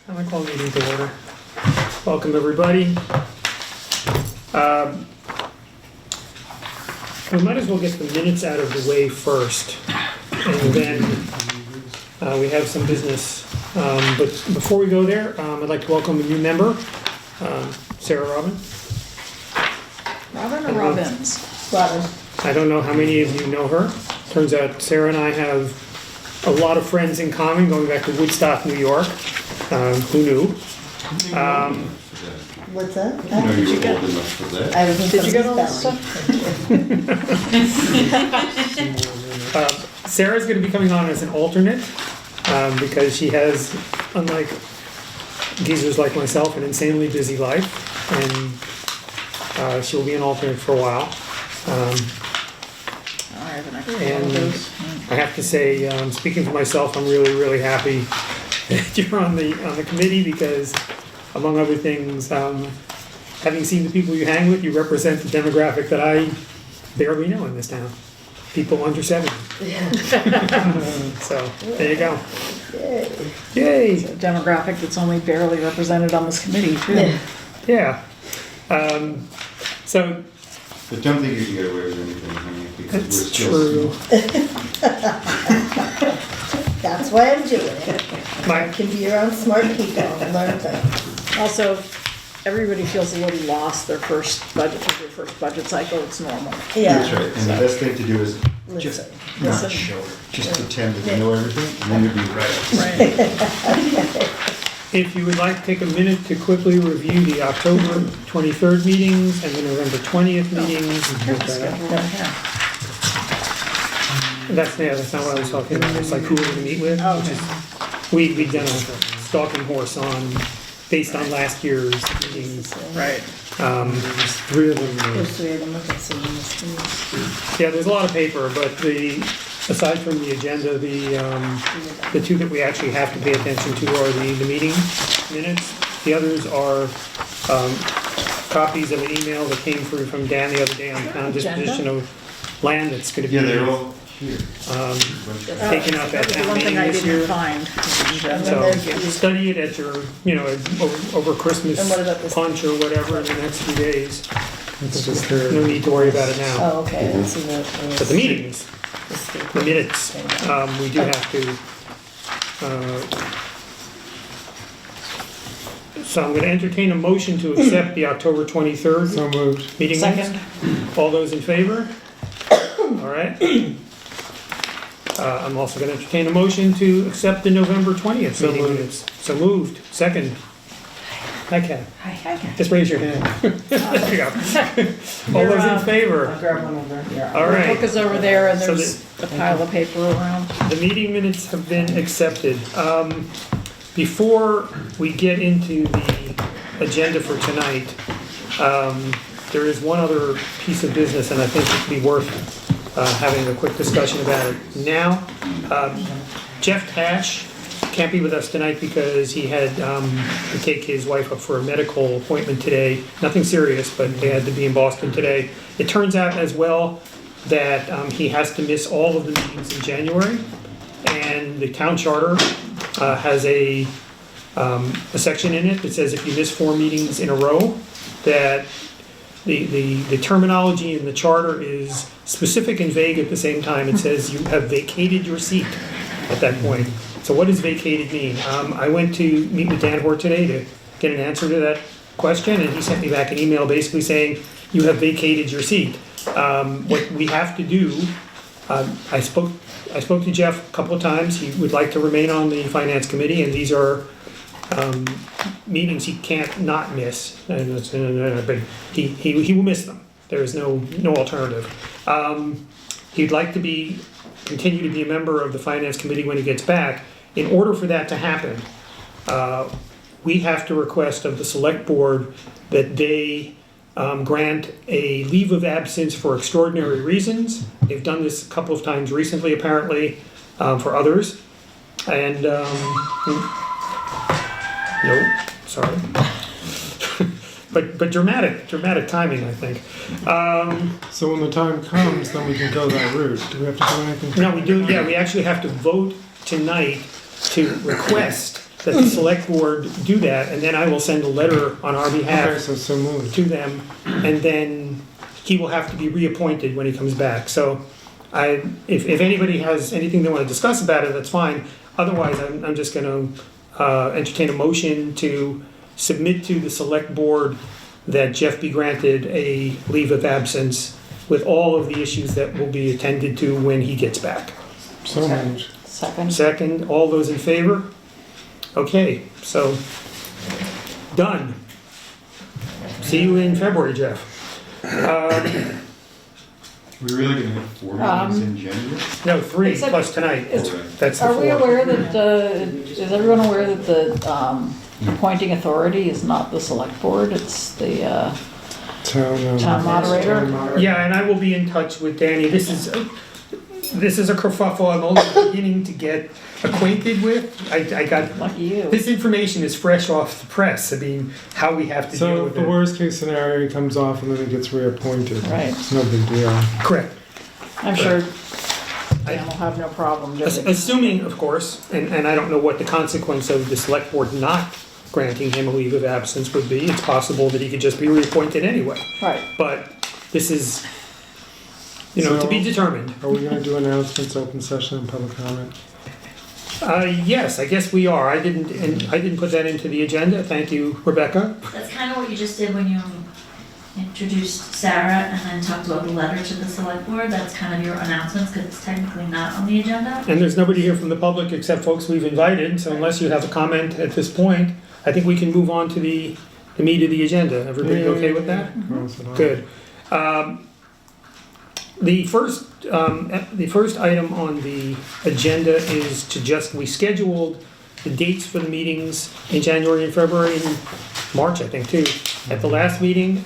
I'm gonna call the meeting to order. Welcome, everybody. We might as well get the minutes out of the way first, and then we have some business. But before we go there, I'd like to welcome a new member, Sarah Robin. Robin or Robbins? Robin. I don't know how many of you know her. Turns out Sarah and I have a lot of friends in common, going back to Woodstock, New York. Who knew? What's that? Did you get, I was in did you get all this somebody's stuff? Sarah's going to be coming on as an alternate because she has, unlike geezers like myself, an insanely busy life, and she'll be an alternate for a while. I have an extra one of And those. I have to say, speaking for myself, I'm really, really happy that you're on the committee because, among other things, having seen the people you hang with, you represent the demographic that I barely know in this town. People under 70. So, there you go. Yay! It's a demographic that's only barely represented on this committee, too. Yeah. So, But don't think you can get away with anything, honey, because we're that's still. true. That's why I'm doing it. I My, can be around smart people and learn things. Also, everybody feels a little lost their first budget cycle, it's normal. Yeah. That's right, and the best thing to do is just Listen. not Listen. show it, just pretend that you know everything, and then you'll be right. Right. if you would like to take a minute to quickly review the October 23rd meetings and the November 20th meetings. Here's the schedule right here. That's not what I was talking about, it's like who we're gonna meet with. Oh, which okay. is- We've done a stalking horse based on last year's meetings. Right. There's three of them. There's three of them, look at some of this. Yeah, there's a lot of paper, but aside from the agenda, the two that we actually have to pay attention to are the meeting minutes. The others are copies of an email that came through from Dan the other day on town disposition of land that's gonna be Yeah, they're all here. taken up at That was the town one meeting thing I this year. didn't find. was the agenda. So there's these- study it at your, over Christmas And what about this? punch or whatever in the next few days. No need to worry about it now. Oh, okay, let's see what. But the meetings, the minutes, we do have to. So I'm gonna entertain a motion to accept the October 23rd So moved. meeting minutes. Second. All those in favor? All right. I'm also gonna entertain a motion to accept the November 20th So meeting moved. minutes. So moved. Second. Hi, Ken. Hi. Just raise your hand. There you go. All those in favor? Grab one over. Yeah. All The right. book is over there and So there's a pile of paper around. The meeting minutes have been accepted. Before we get into the agenda for tonight, there is one other piece of business, and I think it'd be worth having a quick discussion about it now. Jeff Tash can't be with us tonight because he had to take his wife up for a medical appointment today. Nothing serious, but they had to be in Boston today. It turns out as well that he has to miss all of the meetings in January, and the town charter has a section in it that says if you miss 4 meetings in a row, that the terminology in the charter is specific and vague at the same time. It says you have vacated your seat at that point. So what does vacated mean? I went to meet with Dan Hort today to get an answer to that question, and he sent me back an email basically saying you have vacated your seat. What we have to do, I spoke to Jeff a couple of times. He would like to remain on the finance committee, and these are meetings he can't not miss. But he will miss them. There is no alternative. He'd like to continue to be a member of the finance committee when he gets back. In order for that to happen, we have to request of the select board that they grant a leave of absence for extraordinary reasons. They've done this a couple of times recently, apparently, for others. And, nope, sorry. But dramatic timing, I think. So when the time comes, then we can go that route. Do we have to do anything? No, we do, yeah, we actually have to vote tonight to request that the select board do that, and then I will send a letter on our Okay, behalf so moved. to them, and then he will have to be reappointed when he comes back. So if anybody has anything they want to discuss about it, that's fine. Otherwise, I'm just gonna entertain a motion to submit to the select board that Jeff be granted a leave of absence with all of the issues that will be attended to when he gets back. So moved. Second. Second, all those in favor? Okay, so, done. See you in February, Jeff. We're really gonna have 4 meetings in January? No, 3 Except- plus tonight. is- That's the Are we 4. aware that, is everyone aware that the appointing authority is not the select board, it's the, Town moderator? Yeah, and I will be in touch with Danny. This is a kerfuffle I'm only beginning to get acquainted with. I got, lucky you. this information is fresh off the press. I mean, how we have to deal So with the it. worst case scenario, he comes off and then he gets reappointed. Right. It's no big deal. Correct. I'm sure Dan will have no problem doing it. Assuming, of course, and I don't know what the consequence of the select board not granting him a leave of absence would be. It's possible that he could just be reappointed anyway. Right. But this is, to be determined. Are we gonna do announcements, open session, and public comment? Yes, I guess we are. I didn't put that into the agenda. Thank you, Rebecca. That's kind of what you just did when you introduced Sarah and then talked about the letter to the select board. That's kind of your announcements because it's technically not on the agenda. And there's nobody here from the public except folks we've invited, so unless you have a comment at this point, I think we can move on to the meat of the agenda. Everybody okay with that? Cross it off. Good. The first item on the agenda is we scheduled the dates for the meetings in January and February and March, I think, too. At the last meeting,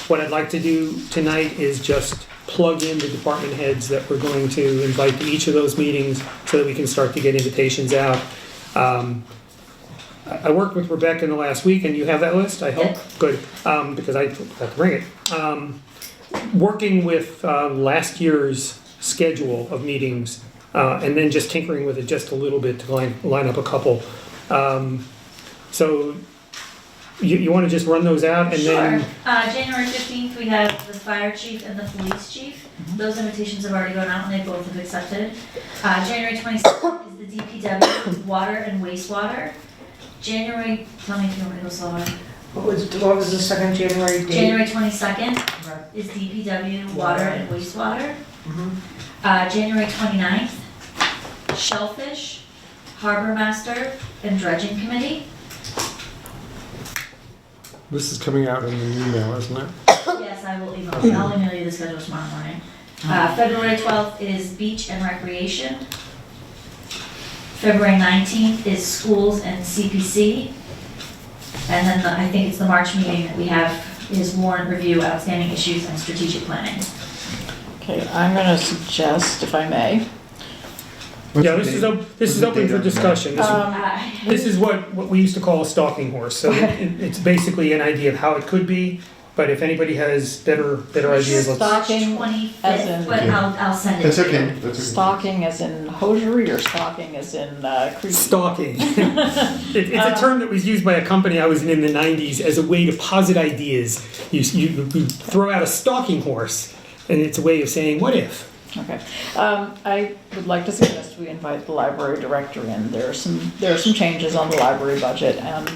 what I'd like to do tonight is just plug in the department heads that we're going to invite to each of those meetings so that we can start to get invitations out. I worked with Rebecca in the last week, and you have that list, I hope? Yes. Good, because I have to bring it. Working with last year's schedule of meetings, and then just tinkering with it just a little bit to line up a couple. So you want to just run those out and then? Sure. January 15th, we have the fire chief and the police chief. Those invitations have already gone out and they both have accepted. January 22nd is the DPW, water and wastewater. Tell me if you want me to go slower. What was the second January date? January 22nd is DPW, water and wastewater. January 29th, shellfish, harbor master, and dredging committee. This is coming out in an email, isn't it? Yes, I will email you. I'll email you the schedule tomorrow morning. February 12th is beach and recreation. February 19th is schools and CPC. And then I think it's the March meeting that we have is warrant review, outstanding issues, and strategic planning. Okay, I'm gonna suggest, if I may, Yeah, this is open for discussion. This is what we used to call a stalking horse. So it's basically an idea of how it could be, but if anybody has better ideas, let's. Stocking as 25th, in- but I'll send it That's to you. okay, that's okay. stalking as in hosiery or stalking as in creepy? Stalking. It's a term that was used by a company I was in the 90s as a way to posit ideas. You throw out a stalking horse, and it's a way of saying, what if? Okay. I would like to suggest we invite the library director in. There are some changes on the library budget and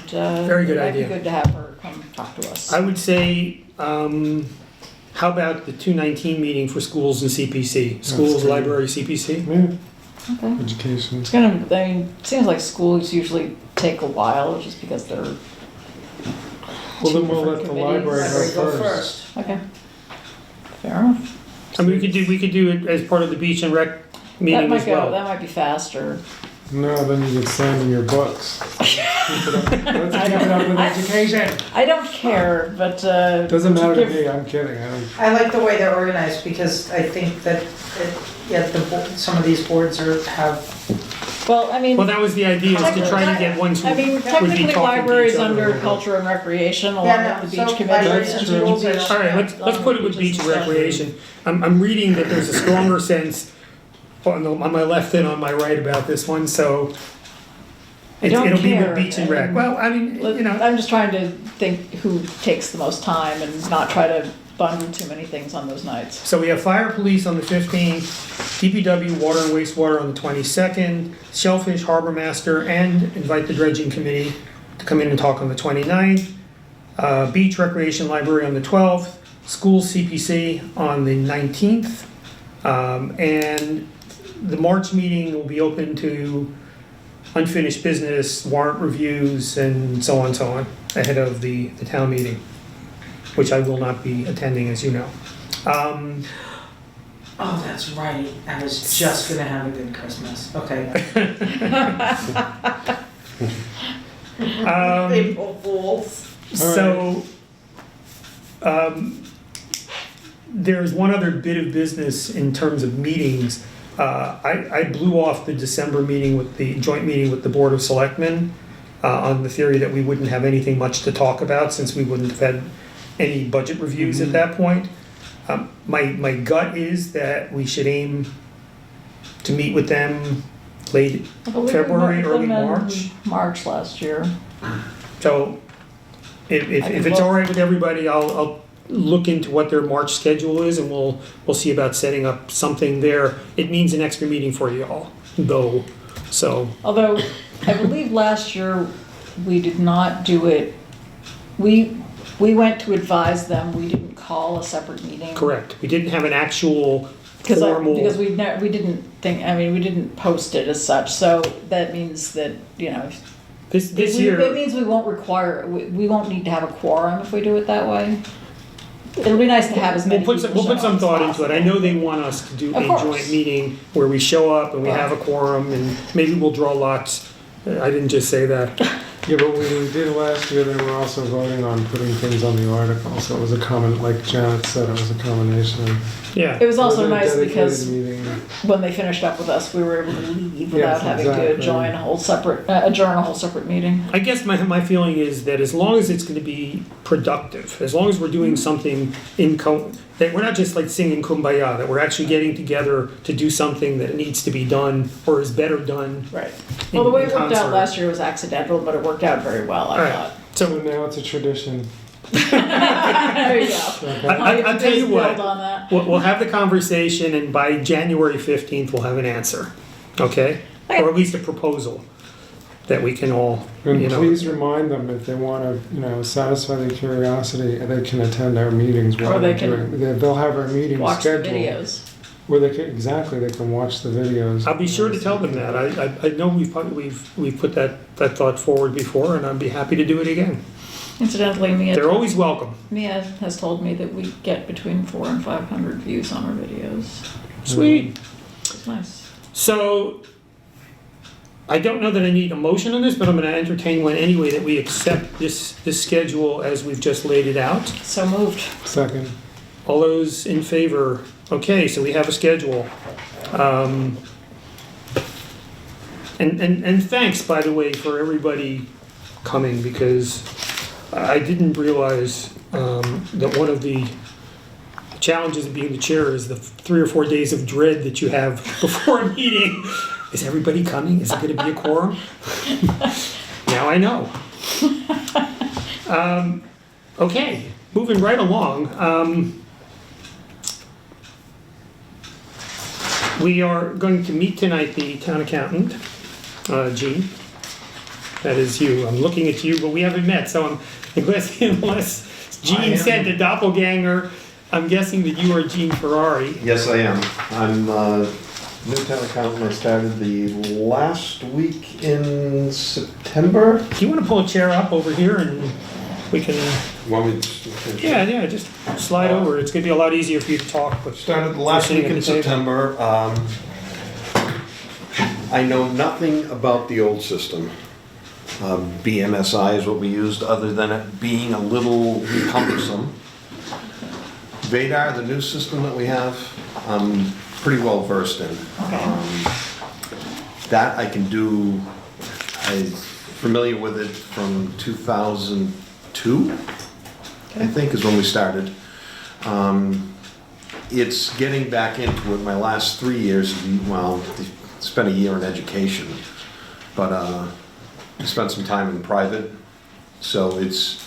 Very good it might idea. be good to have her come talk to us. I would say, how about the 219 meeting for schools and CPC? Schools, great. library, CPC? Yeah, Okay. education. It's gonna, it seems like schools usually take a while just because they're, Well, then two we'll let different the committees. library go first. okay. Fair enough. I mean, we could do it as part of the beach and rec That meeting might as well. that might be faster. No, then you get sand in your books. Let's keep it up with education. I don't care, but, Doesn't matter to give- me, I'm kidding. I don't- I like the way they're organized because I think that, some of these boards have, well, I mean. Well, that was the idea, is to try to get ones who I mean, would be technically talking to libraries each other. under culture and recreation along Yeah, with no, the beach so committee. libraries That's and true. schools are. All right, let's put it with beach and recreation. I'm reading that there's a stronger sense on my left and on my right about this one, so I don't It'll be care. with Beach and Rec. Well, I mean, you know, I'm just trying to think who takes the most time and not try to bundle too many things on those nights. so we have fire police on the 15th, DPW, water and wastewater on the 22nd, Shellfish, Harbor Master, and invite the dredging committee to come in and talk on the 29th, Beach Recreation Library on the 12th, School CPC on the 19th, and the March meeting will be open to unfinished business, warrant reviews, and so on, ahead of the town meeting, which I will not be attending, as you know. Oh, that's right. I was just gonna have a good Christmas. Okay. April Fools. So, there's one other bit of business in terms of meetings. I blew off the December meeting with the joint meeting with the Board of Selectmen on the theory that we wouldn't have anything much to talk about since we wouldn't have had any budget reviews at that point. My gut is that we should aim to meet with them late I believe we February, met with early them in March. March last year. So if it's all right with everybody, I'll look into what their March schedule is and we'll see about setting up something there. It means an extra meeting for you all, though, so. Although, I believe last year, we did not do it, we went to advise them, we didn't call a separate meeting. Correct. We didn't have an actual Because formal. we didn't think, I mean, we didn't post it as such, so that means that, you know. This It year, means we won't require, we won't need to have a quorum if we do it that way. It'll be nice to have as many we'll people put some show up thought as into it. I know they want us to do Of a course. joint meeting where we show up and we have a quorum and maybe we'll draw lots. I didn't just say that. Yeah, but when we did last year, they were also voting on putting things on the article, so it was a common, like Janet said, it was a combination of. Yeah. It was also a nice dedicated because meeting. when they finished up with us, we were able to leave Yes, without having to exactly. join a whole separate, adjourn a whole separate meeting. I guess my feeling is that as long as it's going to be productive, as long as we're doing something that we're not just like singing Kumbaya, that we're actually getting together to do something that needs to be done or is better done. Right. Well, the way it in worked out concert. last year was accidental, but it worked out very well, I All right. thought. So So now it's a tradition. There you go. I'll tell you Just what. build on that. We'll have the conversation and by January 15th, we'll have an answer, okay? Okay. Or at least a proposal that we can all, And you know. please remind them if they want to, satisfy their curiosity, they can attend our meetings while Or they we're can doing. They'll have our meetings Watch the scheduled. videos. Where they can, exactly, they can watch the videos. I'll be sure to tell them that. I know we've put that thought forward before and I'd be happy to do it again. Incidentally, They're always welcome. Mia has told me that we get between 400 and 500 views on our videos. Sweet. It's nice. So, I don't know that I need a motion on this, but I'm gonna entertain one anyway, that we accept this schedule as we've just laid it out. So moved. Second. All those in favor? Okay, so we have a schedule. And thanks, by the way, for everybody coming, because I didn't realize that one of the challenges of being the chair is the 3 or 4 days of dread that you have before a meeting. Is everybody coming? Is it gonna be a quorum? Now I know. Okay, moving right along. We are going to meet tonight the town accountant, Jean. That is you. I'm looking at you, but we haven't met, so unless Jean sent a doppelganger, I'm guessing that you are Jean Ferrari. Yes, I am. I'm new town accountant. I started the last week in September. Do you want to pull a chair up over here and we can, Want me to? yeah, just slide over. It's gonna be a lot easier for you to talk, but Started the last Sitting week at in the table. September. I know nothing about the old system. BMSI is what we used, other than it being a little cumbersome. Vadar, the new system that we have, I'm pretty well versed in. That I can do. I'm familiar with it from 2002, I think, is when we started. It's getting back into it. My last 3 years, well, spent a year in education, but spent some time in private, so it's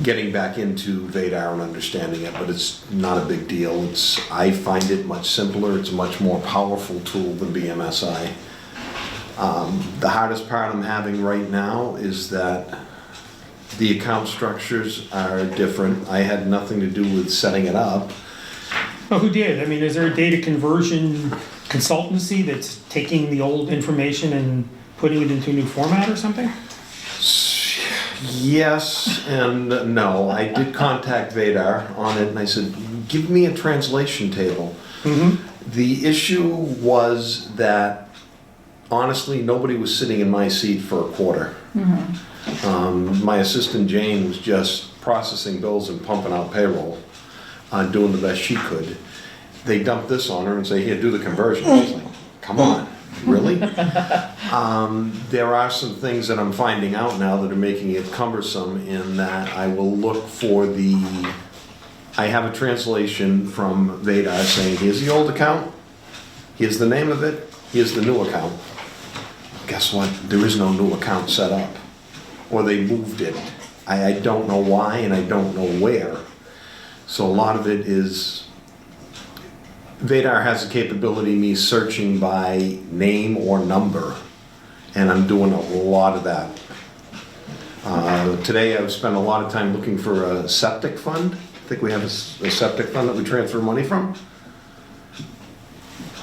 getting back into Vadar and understanding it, but it's not a big deal. I find it much simpler, it's a much more powerful tool than BMSI. The hardest part I'm having right now is that the account structures are different. I had nothing to do with setting it up. Well, who did? I mean, is there a data conversion consultancy that's taking the old information and putting it into a new format or something? Yes and no. I did contact Vadar on it and I said, give me a translation table. The issue was that honestly, nobody was sitting in my seat for a quarter. My assistant Jane was just processing bills and pumping out payroll, doing the best she could. They dumped this on her and say, here, do the conversion. I was like, come on, really? There are some things that I'm finding out now that are making it cumbersome in that I will look for I have a translation from Vadar saying, here's the old account, here's the name of it, here's the new account. Guess what? There is no new account set up. Or they moved it. I don't know why and I don't know where. So a lot of it is, Vadar has the capability of me searching by name or number, and I'm doing a lot of that. Today I've spent a lot of time looking for a septic fund. I think we have a septic fund that we transfer money from.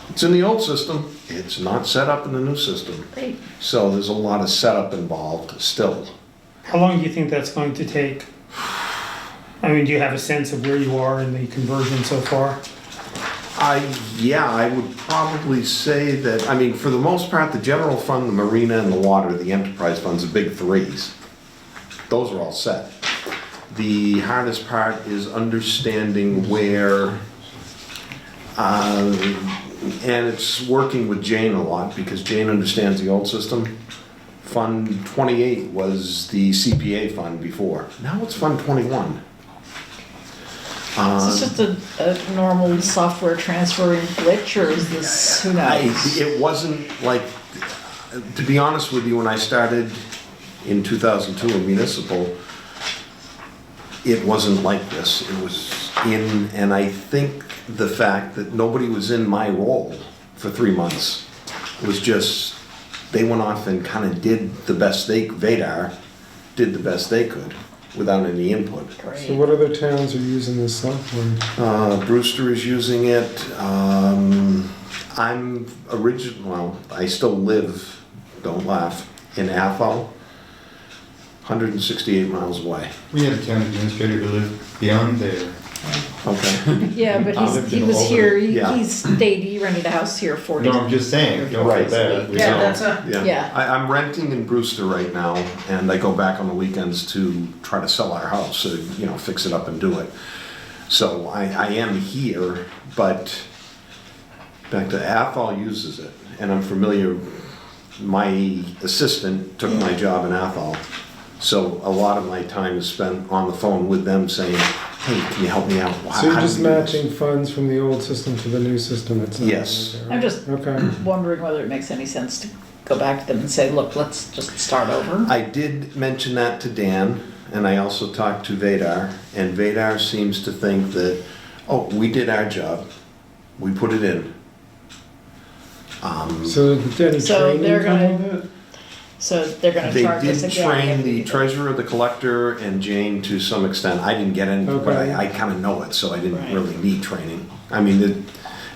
It's in the old system, it's not set up in the new system. Great. So there's a lot of setup involved still. How long do you think that's going to take? I mean, do you have a sense of where you are in the conversion so far? I would probably say that, I mean, for the most part, the general fund, the marina and the water, the enterprise funds, the big threes, those are all set. The hardest part is understanding where, and it's working with Jane a lot because Jane understands the old system. Fund 28 was the CPA fund before. Now it's Fund 21. Is this just a normal software transferring glitch, or is this, who knows? It wasn't like, to be honest with you, when I started in 2002 in municipal, it wasn't like this. It was and I think the fact that nobody was in my role for 3 months was just, they went off and kind of did the best Vadar did the best they could without any input. So Great. what other towns are using this software? Brewster is using it. I'm well, I still live, don't laugh, in Athol, 168 miles away. We had a town administrator who lived beyond there. Okay. Yeah, but lived he in was Albany. here, Yeah. he stayed, he rented a house here 40. No, I'm just saying, don't Right. feel bad. We Yeah, don't. that's a, Yeah. I'm renting in Brewster right now, and I go back on the weekends to try to sell our house, so, fix it up and do it. So I am here, but back to Athol uses it, and I'm familiar, my assistant took my job in Athol. So a lot of my time is spent on the phone with them saying, hey, can you help me out? So you're How do just we do this?" matching funds from the old system to the new system itself? Yes. I'm just Okay. wondering whether it makes any sense to go back to them and say, look, let's just start over. I did mention that to Dan, and I also talked to Vadar, and Vadar seems to think that, oh, we did our job, we put it in. So did any So training they're come gonna- with it? So they're gonna They charge us did again. train the treasurer, the collector, and Jane to some extent. I didn't get into it, but Okay. I kind of know it, so I didn't Right. really need training. I mean,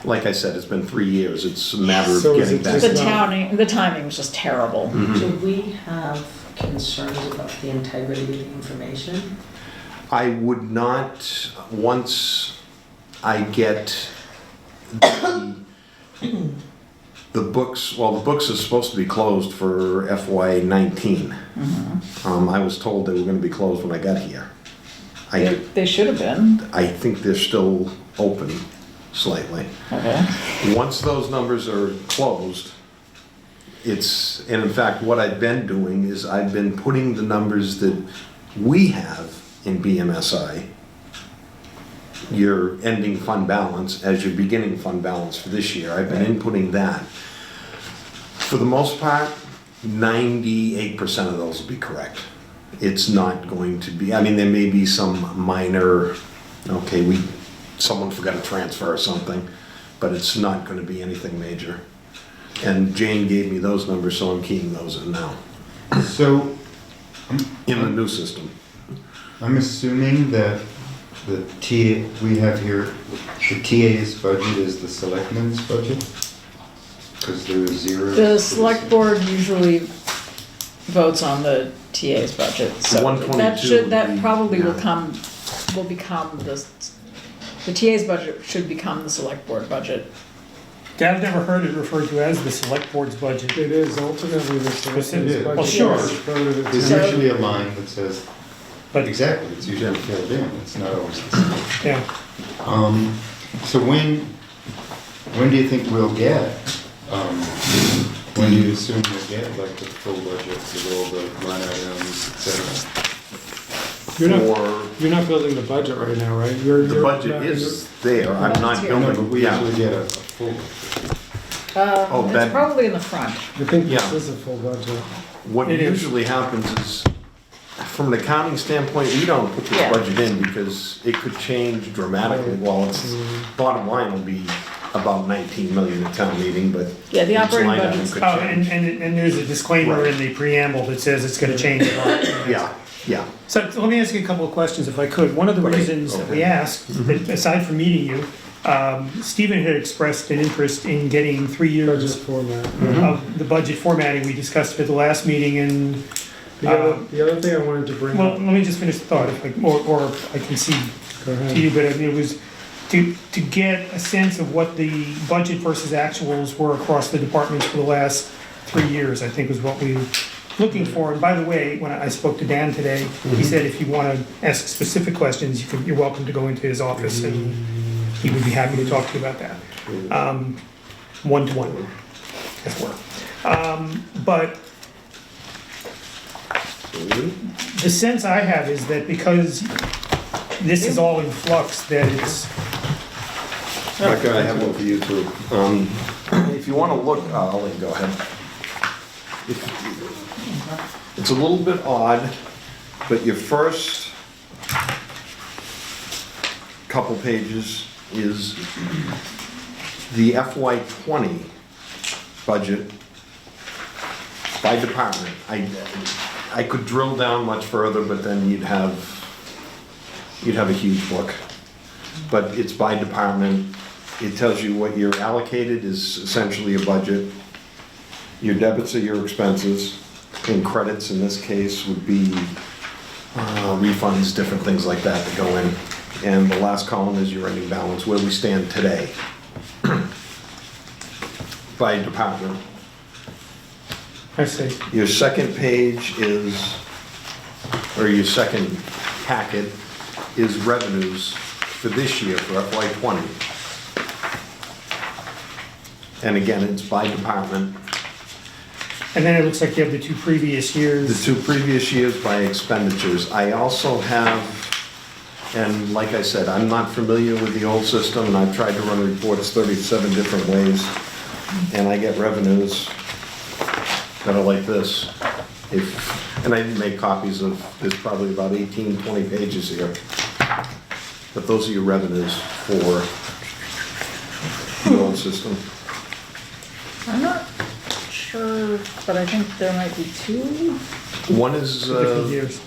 like I said, it's been 3 years, it's a matter of So is getting it back. just The timing was just terrible. Do we have concerns about the integrity of the information? I would not, once I get the books, well, the books are supposed to be closed for FY '19. I was told they were gonna be closed when I got here. They should have been. I think they're still open slightly. Okay. Once those numbers are closed, and in fact, what I've been doing is I've been putting the numbers that we have in BMSI, your ending fund balance, as your beginning fund balance for this year. I've been inputting that. For the most part, 98% of those will be correct. It's not going to be, I mean, there may be some minor, okay, someone forgot to transfer or something, but it's not gonna be anything major. And Jane gave me those numbers, so I'm keying those in now, So, in the new system. I'm assuming that the TA, we have here, the TA's budget is the selectmen's budget? Because there is zero. The select board usually votes on the TA's budget, so 122 that should, would that be- probably will yeah. become the TA's budget should become the select board budget. I've never heard it referred to as the select board's budget. It is ultimately the selectmen's It budget. is. Well, sure. It's voted at There's town. usually a line that says, But, exactly, it's usually filled in, it's not always the same. yeah, So when do you think we'll get, when do you assume we'll get like the full budget with all the line items, et cetera? For, You're not building the budget right now, right? the budget is there, I'm not Budget's here. No, but building, we yeah. usually get a full. Oh, It's that- probably in the front. I think this Yeah. is a full budget. What It is. usually happens is, from an accounting standpoint, we don't put this Yeah. budget in because it could change dramatically. Well, it's, bottom line will be about 19 million at town meeting, but Yeah, the each operating line item budget's- could oh, change. and there's a disclaimer in the preamble that says it's gonna change a lot. Yeah, yeah. So let me ask you a couple of questions if I could. One of the Right, reasons that we okay. asked, that aside from meeting you, Stephen had expressed an interest in getting 3 Budget years format. of the budget formatting. We discussed it at the last meeting and, The other thing I wanted to bring well, up, let me just finish the thought, if I- or I can see go to ahead. you, but it was to get a sense of what the budget versus actuals were across the departments for the last 3 years, I think was what we were looking for. And by the way, when I spoke to Dan today, he said if you want to ask specific questions, you're welcome to go into his office and he would be happy to talk to you about that. One-to-one, as it were. But the sense I have is that because this is all in flux, that it's, Rebecca, I have one for you too. If you want to look, I'll let you go ahead. It's a little bit odd, but your first couple pages is the FY '20 budget by department. I could drill down much further, but then you'd have a huge book. But it's by department. It tells you what you're allocated is essentially a budget. Your debits are your expenses, and credits in this case would be refunds, different things like that that go in. And the last column is your ending balance, where we stand today by department. I see. Your second page is, or your second packet is revenues for this year, for FY '20. And again, it's by department. And then it looks like you have the 2 previous The years. 2 previous years by expenditures. I also have, and like I said, I'm not familiar with the old system, and I've tried to run reports 37 different ways, and I get revenues that are like this. And I didn't make copies of, there's probably about 18, 20 pages here. But those are your revenues for the old system. I'm not sure, but I think there might be 2. One is, Different years.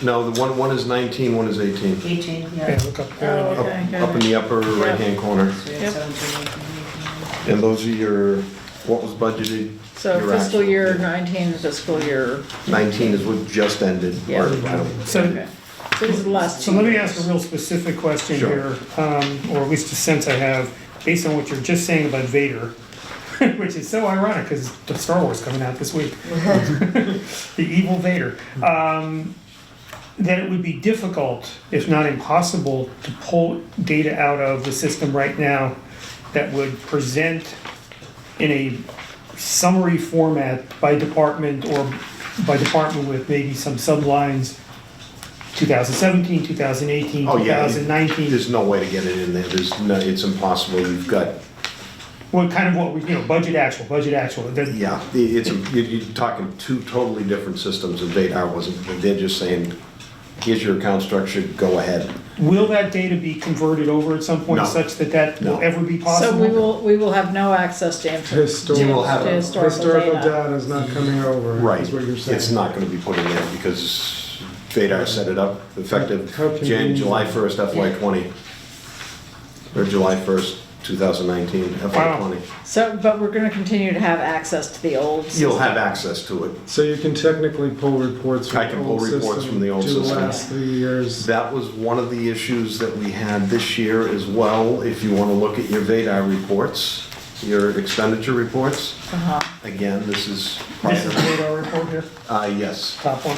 no, the one is 19, one is 18. 18, Yeah, yeah. look up Oh, there. okay, Up in the upper right-hand corner. So we Yep. have 17, 18, 19. And those are your, what was budgeted? So Your fiscal actual. year 19, fiscal year, 19 is what just ended. Yeah. or I don't- So, okay. So these are the last 2. so let me ask a real specific question Sure. here, or at least a sense I have, based on what you're just saying about Vader, which is so ironic because the Star Wars coming out this week. The evil Vader. That it would be difficult, if not impossible, to pull data out of the system right now that would present in a summary format by department or by department with maybe some sublines, 2017, 2018, Oh, yeah. 2019. There's no way to get it in there. There's no, it's impossible. You've got Well, kind of what we, budget actual, Yeah, you're talking two totally different systems, and Vadar wasn't, they're just saying, here's your account structure, go ahead. Will that data be converted over at some point No. such that that will No. ever be So possible? we will have no access to Historical- You will have to a- Historical data. data is not coming over, Right, is what you're saying. it's not gonna be put in there, because Vadar set it up effective How convenient. July 1st FY '20. Or July 1st, 2019 FY '20. So, but we're gonna continue to have access to the old system. You'll have access to it. So you can technically pull reports from I the can old pull system. reports from the old To the system. last 3 years. That was one of the issues that we had this year as well. If you want to look at your Vadar reports, your expenditure reports, Uh-huh. again, this is This is the prior, radar report here, yes, top one.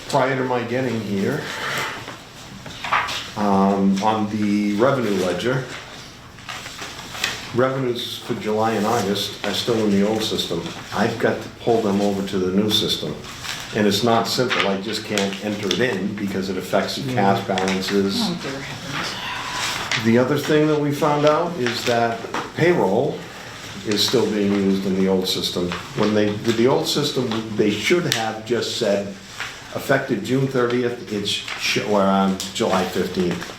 prior to my getting here, on the revenue ledger, revenues for July and August are still in the old system. I've got to pull them over to the new system. And it's not simple, I just can't enter it in because it affects your cash balances. Oh, dear heavens. The other thing that we found out is that payroll is still being used in the old system. When they did the old system, they should have just said, effective June 30th, it's, or July 15th.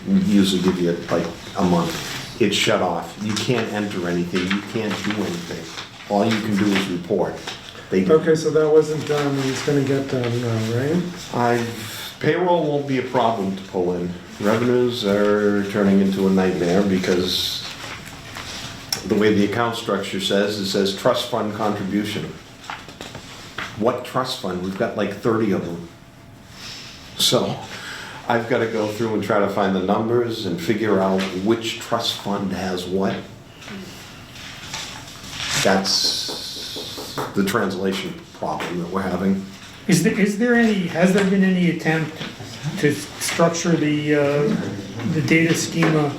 We usually give you like a month. It's shut off. You can't enter anything, you can't do anything. All you can do is report. They Okay, so that wasn't done, and it's gonna get done now, right? Payroll won't be a problem to pull in. Revenues are turning into a nightmare because the way the account structure says, it says trust fund contribution. What trust fund? We've got like 30 of them. So I've got to go through and try to find the numbers and figure out which trust fund has what. That's the translation problem that we're having. Has there been any attempt to structure the data schema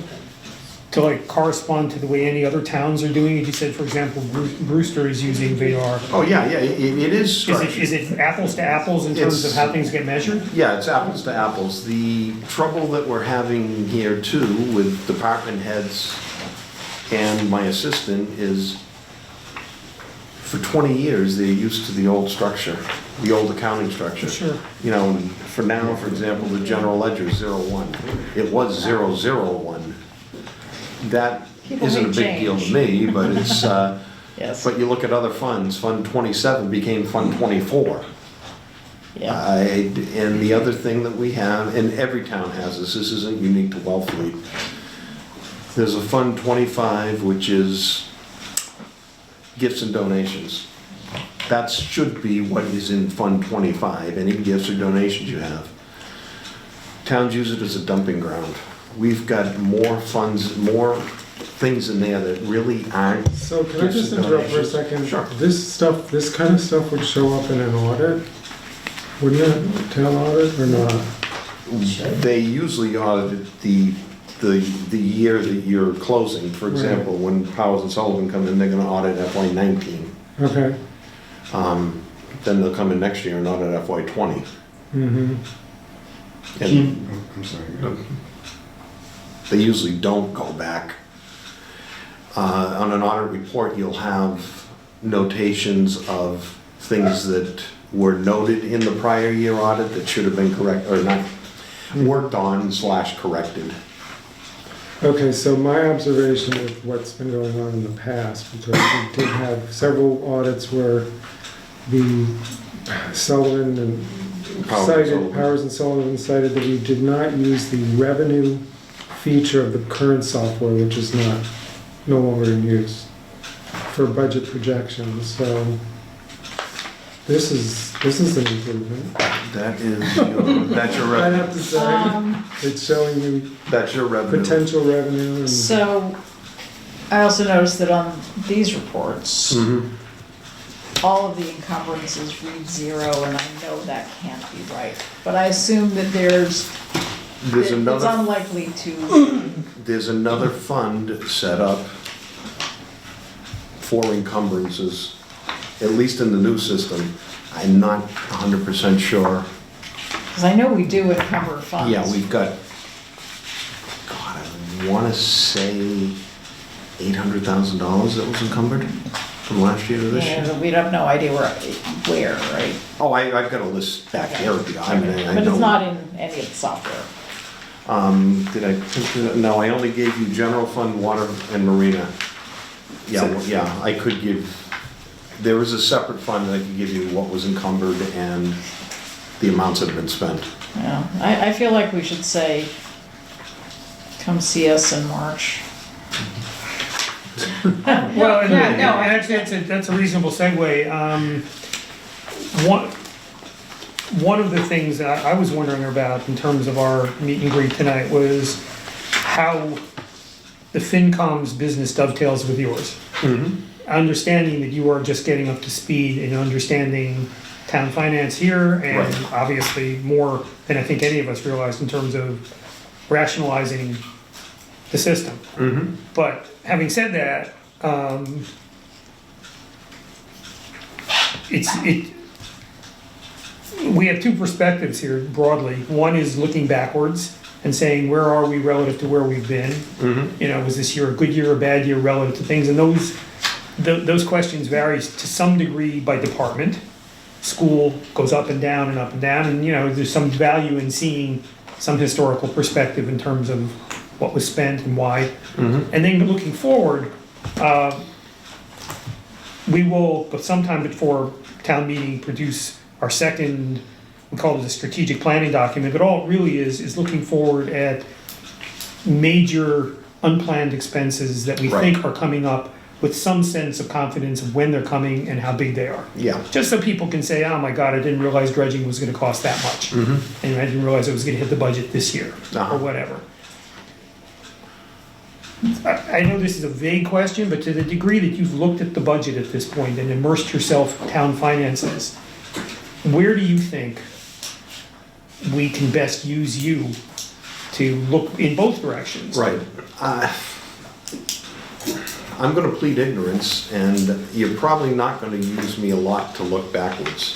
to like correspond to the way any other towns are doing it? You said, for example, Brewster is using Vadar. Oh, yeah, it is structured. Is it apples to apples in terms of It's- how things get measured? Yeah, it's apples to apples. The trouble that we're having here too with department heads and my assistant is for 20 years, they're used to the old structure, the old accounting structure. Sure. You know, for now, for example, the general ledger is 01. It was 001. That People isn't a may big deal to change. me, but it's, Yes. but you look at other funds, Fund 27 became Fund 24. Yeah. And the other thing that we have, and every town has this isn't unique to Wellfleet. There's a Fund 25, which is gifts and donations. That should be what is in Fund 25, any gifts or donations you have. Towns use it as a dumping ground. We've got more funds, more things in there that really aren't. So can I gifts just and interrupt for a donations. second? Sure. This kind of stuff would show up in an audit? Wouldn't it, town audit or not? They usually audit the year that you're closing. For example, when Powers and Sullivan come in, they're gonna audit FY '19. Okay. Then they'll come in next year and audit FY '20. Mm-hmm. And I'm sorry. they usually don't go back. On an audit report, you'll have notations of things that were noted in the prior year audit that should have been correct, or not, worked on / corrected. Okay, so my observation of what's been going on in the past, because we did have several audits where the Sullivan and Powers and Sullivan cited that we did not use the revenue feature of the current software, which is no longer in use for budget projections. So this is an improvement. That's your I revenue. have to say, it's showing you That's your revenue. potential revenue and. So, I also noticed that on these reports, Mhm. all of the encumbrances read 0, and I know that can't be right. But I assume that There's it's another, unlikely to, there's another fund set up for encumbrances, at least in the new system. I'm not 100% sure. because I know we do encumber funds. Yeah, we've got, God, I want to say $800,000 that was encumbered from last year to this year. Yeah, we have no idea where, right? Oh, I've got a list back here. I mean, I But know. it's not in any of the software. Did I print it? No, I only gave you general fund, water and marina. Yeah, well, yeah, I could give, there is a separate fund that I could give you what was encumbered and the amounts that have been spent. Yeah, I feel like we should say, come see us in March. Well, and, Yeah, no, and actually, that's a reasonable segue. One of the things that I was wondering about in terms of our meet and greet tonight was how the FinCom's business dovetails with yours. Understanding that you are just getting up to speed and understanding town finance here, and Right. obviously more than I think any of us realized in terms of rationalizing the system. But having said that, we have two perspectives here broadly. One is looking backwards and saying, where are we relative to where we've been? You know, was this year a good year or a bad year relative to things? And those questions vary to some degree by department. School goes up and down and up and down, and you know, there's some value in seeing some historical perspective in terms of what was spent and why. And then looking forward, we will, but sometime before town meeting, produce our second, we call it a strategic planning document, but all it really is looking forward at major unplanned expenses that we Right. think are coming up with some sense of confidence of when they're coming and how big they are. Yeah. Just so people can say, oh my God, I didn't realize dredging was gonna cost that much. And I didn't realize it was gonna hit the budget this year, Uh-huh. or whatever. I know this is a vague question, but to the degree that you've looked at the budget at this point and immersed yourself in town finances, where do you think we can best use you to look in both directions? Right. I'm gonna plead ignorance, and you're probably not gonna use me a lot to look backwards.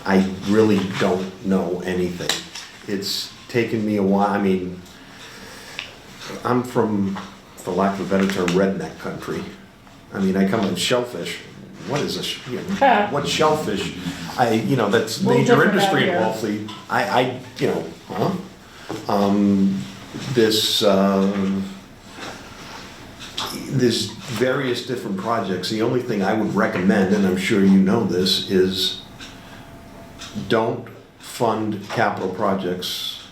I really don't know anything. It's taken me a while, I mean, I'm from, for lack of a better term, redneck country. I mean, I come on shellfish. What is what's shellfish? That's Little major different industry out in here. Wellfleet. There's various different projects. The only thing I would recommend, and I'm sure you know this, is don't fund capital projects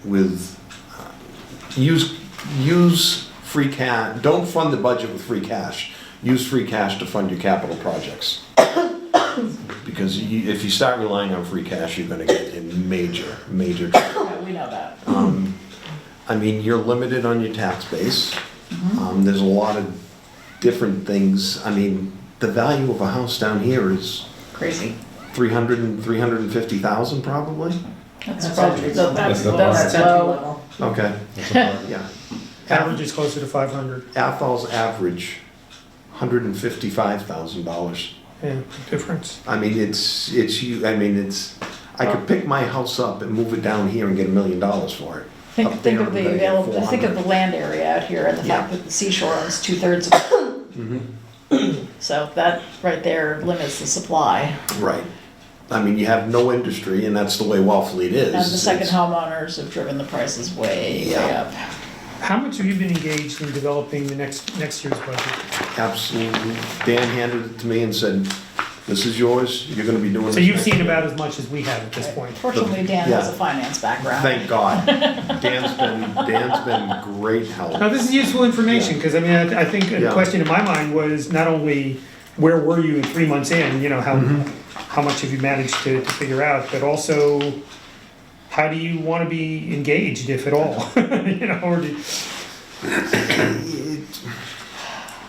with, use free cash, don't fund the budget with free cash. Use free cash to fund your capital projects. Because if you start relying on free cash, you're gonna get in major trouble. Yeah, we know that. I mean, you're limited on your tax base. There's a lot of different things. I mean, the value of a house down here is Crazy. 350,000 probably. That's That's probably, entry level. that's That's entry low. level. Okay, yeah. Average is closer to 500, Athol's average, $155,000. yeah, difference. I mean, I could pick my house up and move it down here and get $1 million for it. Up Think there, of I'm the gonna get available, think of 400. the land area out here and the fact Yeah. that the seashore owns 2/3 of it. So that right there limits the supply. Right. I mean, you have no industry, and that's the way Wellfleet is. And the second It's- homeowners have driven the prices way Yeah. up. How much have you been engaged in developing the next year's budget? Absolutely. Dan handed it to me and said, this is yours, you're gonna be doing this. So you've next seen year." about as much as we have at this point. Fortunately, Dan has Yeah. a finance background. Thank God. Dan's been great help. Now, this is useful information, because I mean, I think a Yeah. question in my mind was not only where were you 3 months in, you know, how much have you managed to figure out, but also how do you want to be engaged, if at all? You know, or do,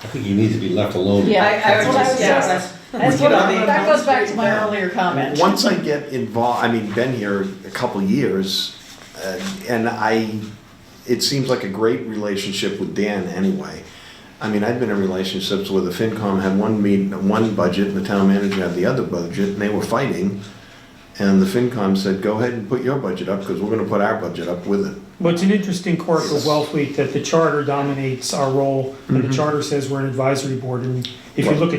I think you need to be left alone. Yeah, I that's would what I just, was yeah, saying. that's, That goes back to my earlier comment. Once I get involved, I mean, been here a couple years, and it seems like a great relationship with Dan anyway. I mean, I've been in relationships where the FinCom had one budget, and the town manager had the other budget, and they were fighting. And the FinCom said, go ahead and put your budget up, because we're gonna put our budget up with it. Well, it's an interesting quirk of Wellfleet that the charter dominates our role, and the charter says we're an advisory board, and if you look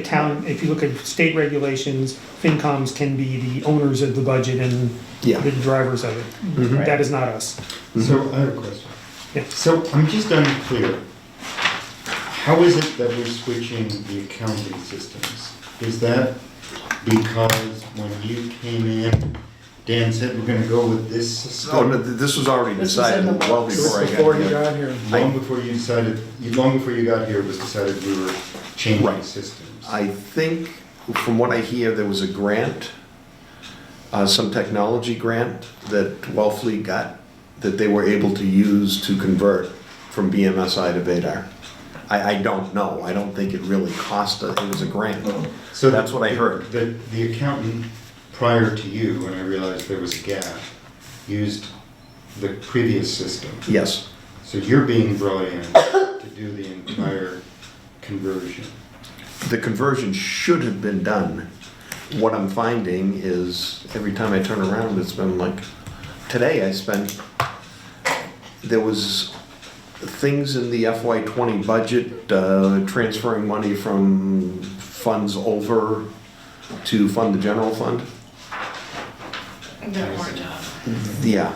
at state regulations, FinComs can be the owners of the budget and Yeah. the drivers of it. Mhm. That is not us. So I have a question. Yeah. So I'm just unclear. How is it that we're switching the accounting systems? Is that because when you came in, Dan said we're gonna go with this Oh, no, system? this was already This was decided in the well works. It was before I before got you here. got here. Long before you decided, long before you got here, it was decided we were changing Right. systems. I think, from what I hear, there was a grant, some technology grant that Wellfleet got that they were able to use to convert from BMSI to Vadar. I don't know. I don't think it really cost us. It was a grant. So That's what I heard. The accountant prior to you, when I realized there was a gap, used the previous system. Yes. So you're being brought in to do the entire conversion. The conversion should have been done. What I'm finding is every time I turn around, it's been like, today there was things in the FY20 budget, transferring money from funds over to fund the general fund. Yeah.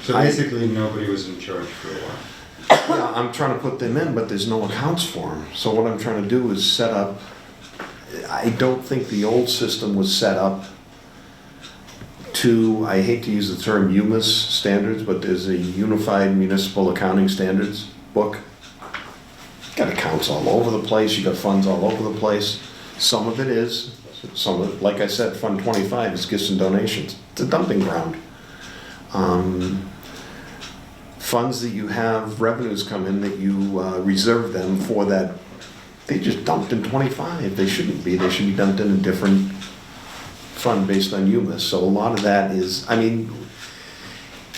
So basically, nobody was in charge for a while. Yeah, I'm trying to put them in, but there's no accounts for them. So what I'm trying to do is set up, I don't think the old system was set up to, I hate to use the term UMAS standards, but there's a Unified Municipal Accounting Standards book. Got accounts all over the place, you got funds all over the place. Some of it is, some of it, like I said, Fund 25 is gifts and donations. It's a dumping ground. Funds that you have revenues come in that you reserve them for that, they just dumped in 25. They shouldn't be. They should be dumped in a different fund based on UMAS. So a lot of that is, I mean,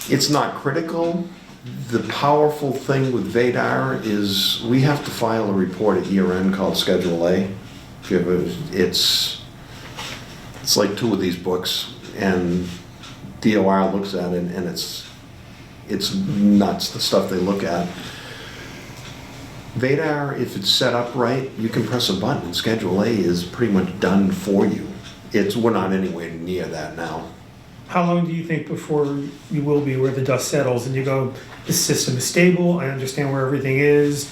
it's not critical. The powerful thing with Vadar is we have to file a report at year end called Schedule A. If you ever, it's like 2 of these books, and DOR looks at it, and it's nuts, the stuff they look at. Vadar, if it's set up right, you can press a button. Schedule A is pretty much done for you. We're not anywhere near that now. How long do you think before you will be where the dust settles and you go, this system is stable, I understand where everything is,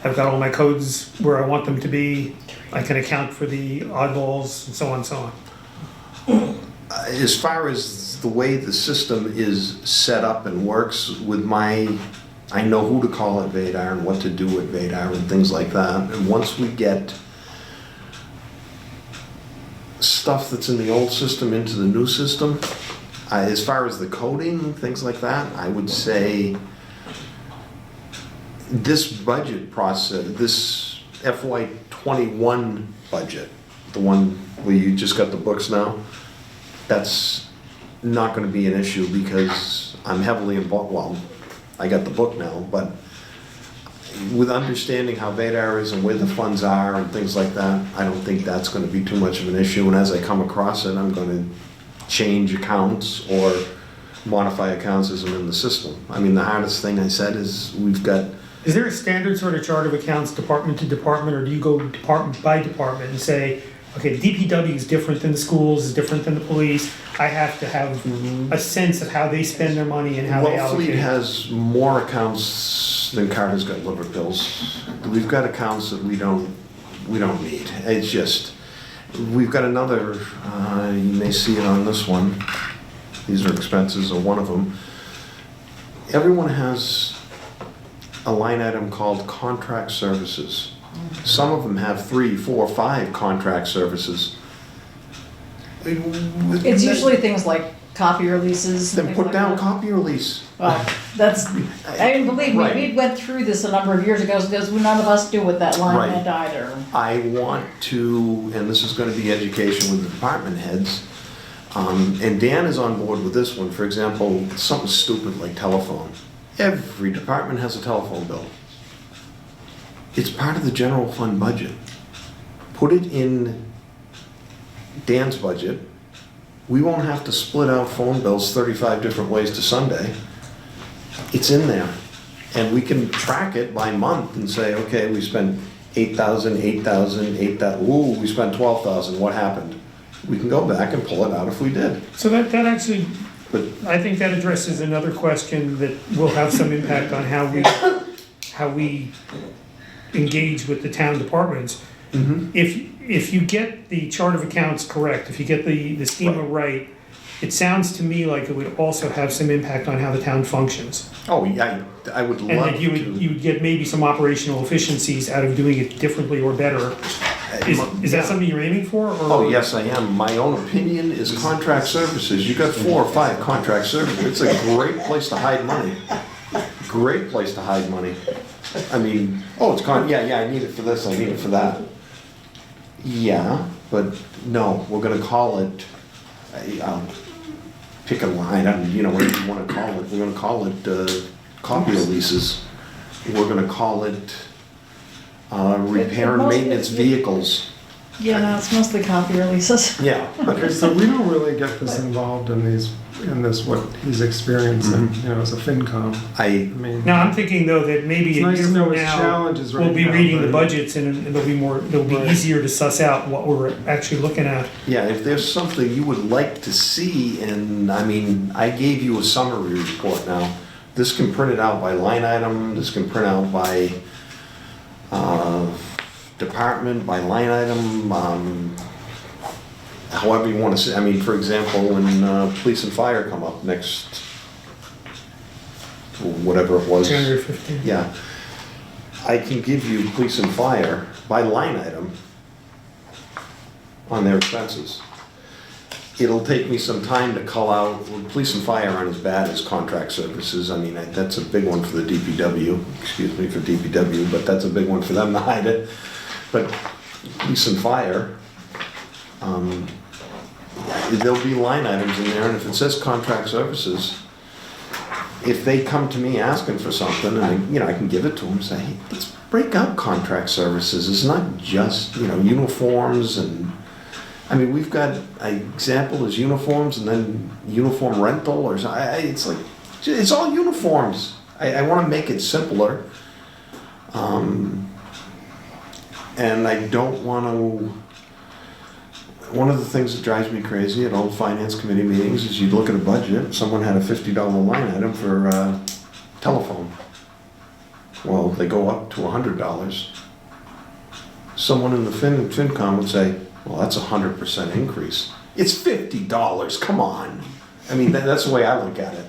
I've got all my codes where I want them to be, I can account for the oddballs, and so on and so on? As far as the way the system is set up and works with I know who to call at Vadar and what to do at Vadar and things like that. And once we get stuff that's in the old system into the new system, as far as the coding, things like that, I would say this budget process, this FY21 budget, the one where you just got the books now, that's not going to be an issue because I'm heavily involved. Well, I got the book now, but with understanding how Vadar is and where the funds are and things like that, I don't think that's going to be too much of an issue. And as I come across it, I'm going to change accounts or modify accounts as I'm in the system. I mean, the hardest thing I said is we've got. Is there a standard sort of chart of accounts department to department, or do you go department by department and say, okay, DPW is different than the schools, is different than the police, I have to have a sense of how they spend their money and how they allocate Wellfleet it? has more accounts than Carter's got liver pills. We've got accounts that we don't need. It's just, we've got another, you may see it on this one. These are expenses, or one of them. Everyone has a line item called contract services. Some of them have 3, 4, 5 contract services. It's usually things like copier leases. and Then things put like down that. copy release. Well, that's, I mean, believe me, Right. we went through this a number of years ago, because none of us knew what that line Right. meant either. I want to, and this is going to be education with the department heads, and Dan is on board with this one. For example, something stupid like telephone. Every department has a telephone bill. It's part of the general fund budget. Put it in Dan's budget. We won't have to split out phone bills 35 different ways to Sunday. It's in there. And we can track it by month and say, okay, we spent 8,000, 8,000, 8,000, ooh, we spent 12,000, what happened? We can go back and pull it out if we did. So that actually, But I think that addresses another question that will have some impact on how we engage with the town departments. If you get the chart of accounts correct, if you get the schema right, it sounds to me like it would also have some impact on how the town functions. oh, yeah, I would And love that you to. would get maybe some operational efficiencies out of doing it differently or better. Is that something you're aiming for? Or? Oh, yes, I am. My own opinion is contract services. You got 4 or 5 contract services. It's a great place to hide money. Great place to hide money. I mean, oh, yeah, I need it for this, I need it for that. Yeah, but no, we're gonna call it, I'll pick a line, I don't, whatever you wanna call it. We're gonna call it, copier leases. We're gonna call it, repair and maintenance vehicles. Yeah, no, it's mostly copy releases. Yeah. Okay, so we don't really get this involved in this, what he's experiencing, as a FinCom. I mean, Now, I'm thinking though that maybe it's a nice year to know from his now, challenges right we'll be now, reading the but- budgets and it'll be Right. easier to suss out what we're actually looking at. Yeah, if there's something you would like to see, and I mean, I gave you a summary report now. This can print it out by line item, this can print out by department, by line item, however you want to say. I mean, for example, when police and fire come up next, whatever it was. January 15th. Yeah. I can give you police and fire by line item on their expenses. It'll take me some time to call out, well, police and fire aren't as bad as contract services. I mean, that's a big one for the DPW, excuse me for DPW, but that's a big one for them to hide it. But police and fire, there'll be line items in there, and if it says contract services, if they come to me asking for something, and I can give it to them, say, hey, let's break out contract services. It's not just, uniforms and, I mean, we've got, an example is uniforms and then uniform rental or something. It's like, it's all uniforms. I want to make it simpler. And I don't want to, one of the things that drives me crazy at old finance committee meetings is you'd look at a budget, someone had a $50 line item for telephone. Well, they go up to $100. Someone in the FinCom would say, well, that's 100% increase. It's $50, come on. I mean, that's the way I look at it.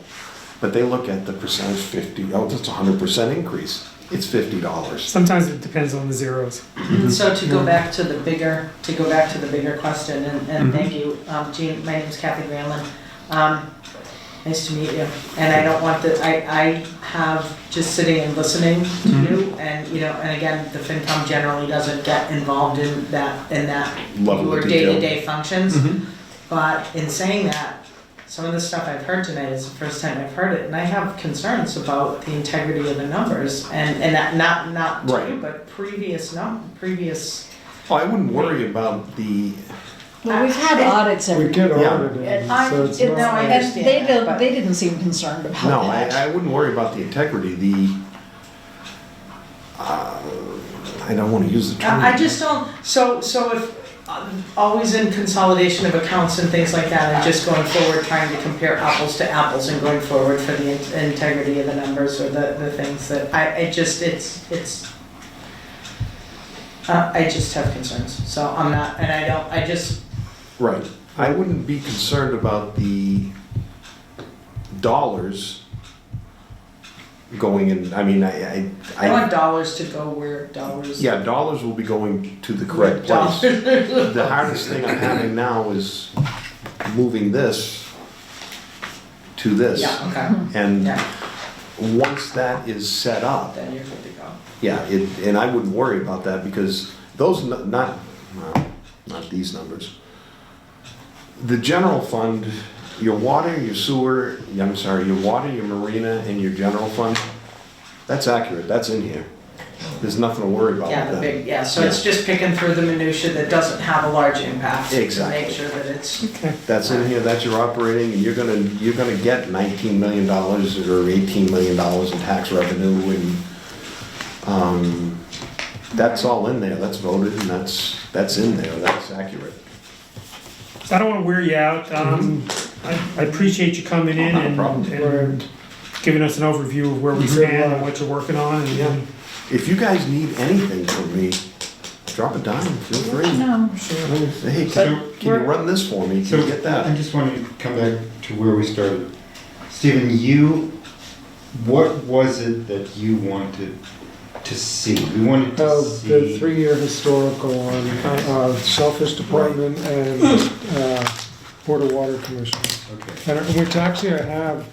But they look at the percentage 50, oh, that's 100% increase. It's $50. Sometimes it depends on the zeros. So to go back to the bigger question, and thank you, Jean, my name is Kathy Granlund. Nice to meet you. And I don't want I have just sitting and listening to you, and and again, the FinCom generally doesn't get involved in that Level of your detail. day-to-day functions. But in saying that, some of the stuff I've heard tonight is the first time I've heard it, and I have concerns about the integrity of the numbers, and that not to Right. you, but previous. Oh, I wouldn't worry about the, Well, we've had audits We every get year. Yeah. audited, And so it's no, not I like- And understand that, they didn't seem concerned about no, that. I wouldn't worry about the integrity. I don't want to use the term. I just don't, so if, always in consolidation of accounts and things like that, and just going forward, trying to compare apples to apples and going forward for the integrity of the numbers or the things that, I just have concerns, so I'm not, and I just, Right. I wouldn't be concerned about the dollars going in, I mean, I want dollars to go where dollars. yeah, dollars will be going to the correct place. The hardest thing I'm having now is moving this to this. Yeah, okay, And yeah, once that is set up, then you're good to go. yeah, and I wouldn't worry about that because those, not these numbers. The general fund, your water, your sewer, your water, your marina, and your general fund, that's accurate, that's in here. There's nothing to worry about Yeah, with the that. big, yeah, so it's just picking through the minutia that doesn't have a large impact. Exactly. To make sure that it's, Okay. That's in here, that's your operating, and you're gonna get $19 million or $18 million in tax revenue, and, that's all in there, that's voted, and that's in there, that's accurate. So I don't wanna wear you out. I appreciate you coming in Not a problem. and giving us an overview of where we stand and what you're working on. Yeah. And If you guys need anything from me, drop a dime, feel free. No, Say, hey, can you run this for me, So can you get I that? just want to come back to where we started. Stephen, what was it that you wanted to see? We wanted to Oh, see. the 3-year historical on Shellfish Department and Board of Water Commission. Okay. And which actually I have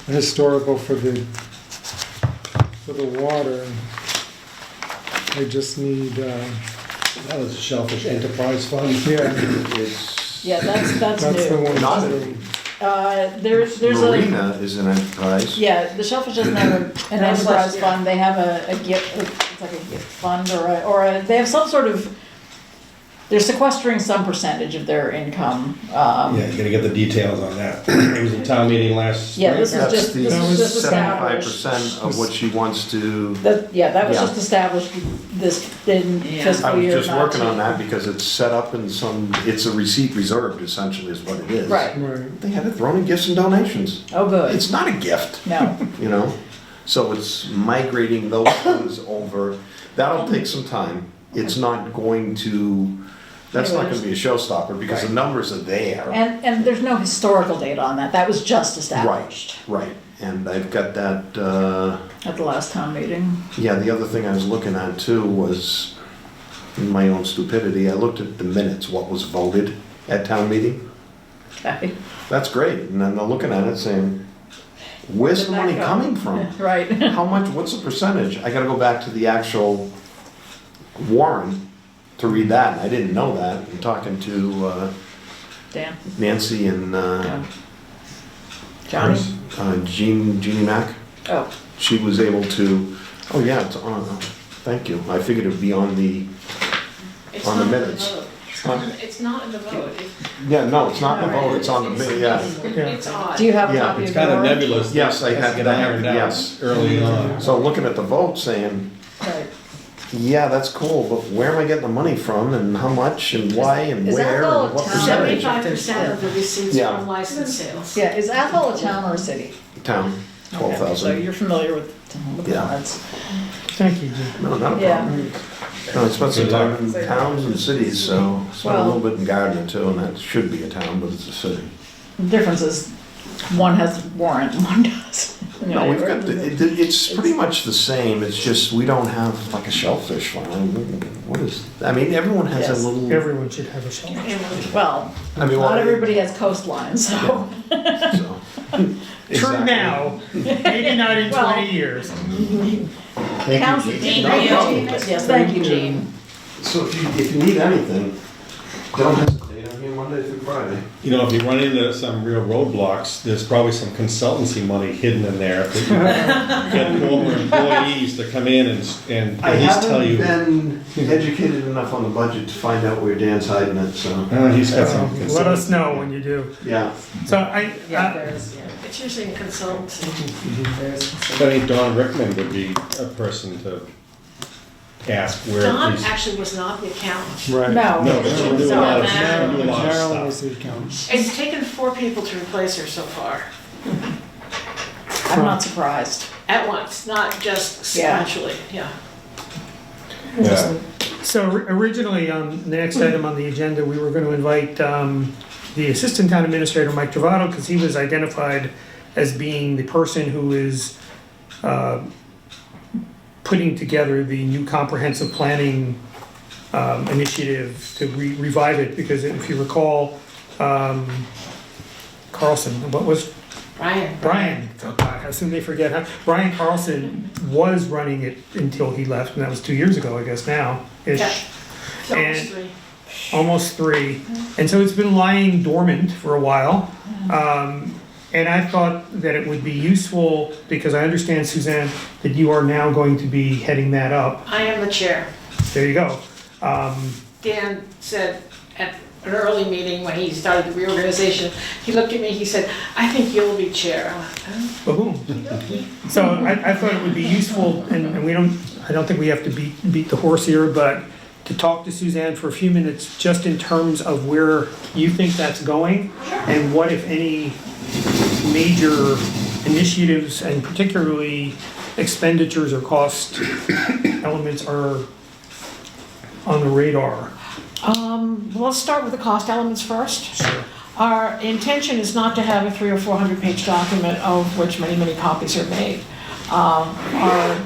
a historical for the water. I just need, That was the Shellfish Enterprise Fund. yeah, It's yeah, that's that's the new. one. Not There's a, Marina is an enterprise. yeah, the Shellfish doesn't have an That's enterprise like- fund, they have a gift, it's like a gift fund they have some sort of, they're sequestering some percentage of their income. Yeah, you gotta get the details on that. It was a town meeting last spring. Yeah, this is That's just, the this is just 75% of what she wants to. That was Yeah. just established this in Yeah. I fiscal was year. just working on 19. that because it's set up in it's a receipt reserved essentially is what it is. Right, Right. They had it thrown in gifts and donations. oh, good, It's not a gift, no, you know? So it's migrating those things over. That'll take some time. It's not going to, that's not gonna be a showstopper because the Right. numbers are there. and there's no historical data on that, that was just established Right, and I've got that, at the last town meeting. yeah, the other thing I was looking at too was, in my own stupidity, I looked at the minutes, what was voted at town meeting. Okay. That's great, and then I'm looking at it saying, where's the money coming from? Right, How much, what's the percentage? I gotta go back to the actual warrant to read that, and I didn't know that. I'm talking to Dan, Nancy and Johnny, Jeannie Mac. oh, She was able to, oh yeah, it's on, thank you. I figured it'd be on the, It's on the not in minutes. vote. Huh? It's not in the vote. Yeah, no, it's not in the vote, it's on the, yeah. It's odd. do you have a Yeah, copy It's of kind of yours? nebulous. Yes, I Has to had get that, ironed out yes. early on. So looking at the vote saying, Right. yeah, that's cool, but where am I getting the money from and how much and why and is that where all and what town? percentage? 75% of the receipts Yeah. from license sales. Yeah, is Athol a town or a city? Town, Okay, 12,000. So you're familiar with the Yeah. odds. thank you, Jim. No, not a Yeah. problem. No, I spent some Good luck. time in towns and cities, so spent a Well- little bit in Gardner too, and that should be a town, but it's a city. The difference is, one has a warrant and one does. No, we've got, it's pretty much the same, it's just we don't have like a shellfish farm. What is, I mean, everyone has Yes. a little. Everyone should have a shelter. Well, I mean, not well, everybody has coastlines, so. so. True Exactly. now, maybe not in Well- 20 years. Thank Counts- you, Gene. Gene, No thank you, problem. Gene. Yes, thank you, Gene. So if you need anything, don't hesitate, I'm here Monday through Friday. You know, if you run into some real roadblocks, there's probably some consultancy money hidden in there. That you get former employees to come in and I at least tell you. haven't been educated enough on the budget to find out where Dan's hiding it, so, He's got some Let us consultancy. know when you do. yeah. So yeah, there's, yeah, It's usually in consultancy. there's. I think Don Rickman would be a person to ask where Don these. actually was not the accountant. Right. No. No, but she'll do a lot of, No, she'll do a lot Marilyn of is stuff. the accountant. It's taken 4 people to replace her so far, I'm not surprised. at once, not just Yeah. sequentially, yeah. Yeah. So originally, the next item on the agenda, we were going to invite the Assistant Town Administrator, Mike Travato, because he was identified as being the person who is putting together the new comprehensive planning initiative to revive it, because if you recall, Carlson, what was Brian, oh God, how soon they forget, huh? Brian Carlson was running it until he left, and that was 2 years ago, I guess now-ish. Yeah. It's almost And- 3. Almost 3. And so it's been lying dormant for a while. And I thought that it would be useful, because I understand, Suzanne, that you are now going to be heading that up. I am the chair. There you go. Dan said at an early meeting when he started the reorganization, he looked at me, he said, I think you'll be chair. I went, "Oh, Boom. So I thought it would be useful, and I don't think we have to beat the horse here, but to talk to Suzanne for a few minutes, just in terms of where you think that's going, and what, if any, major initiatives, and particularly expenditures or cost elements are on the radar. Let's start with the cost elements first. Our intention is not to have a 300 or 400 page document of which many, many copies are made. Our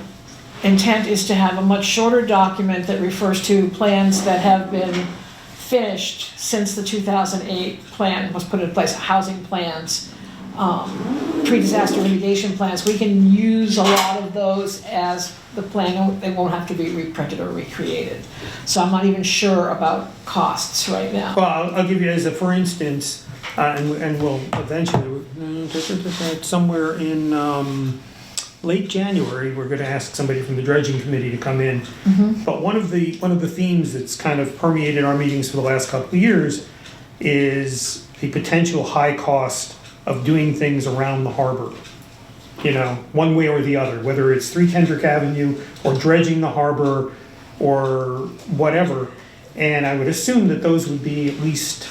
intent is to have a much shorter document that refers to plans that have been finished since the 2008 plan was put in place, housing plans, pre-disaster mitigation plans. We can use a lot of those as the plan, they won't have to be reprinted or recreated. So I'm not even sure about costs right now. Well, I'll give you as a for instance, and we'll eventually, somewhere in late January, we're gonna ask somebody from the dredging committee to come in. But one of the themes that's kind of permeated our meetings for the last couple of years is the potential high cost of doing things around the harbor. You know, one way or the other, whether it's 3 Kendrick Avenue or dredging the harbor or whatever. And I would assume that those would be at least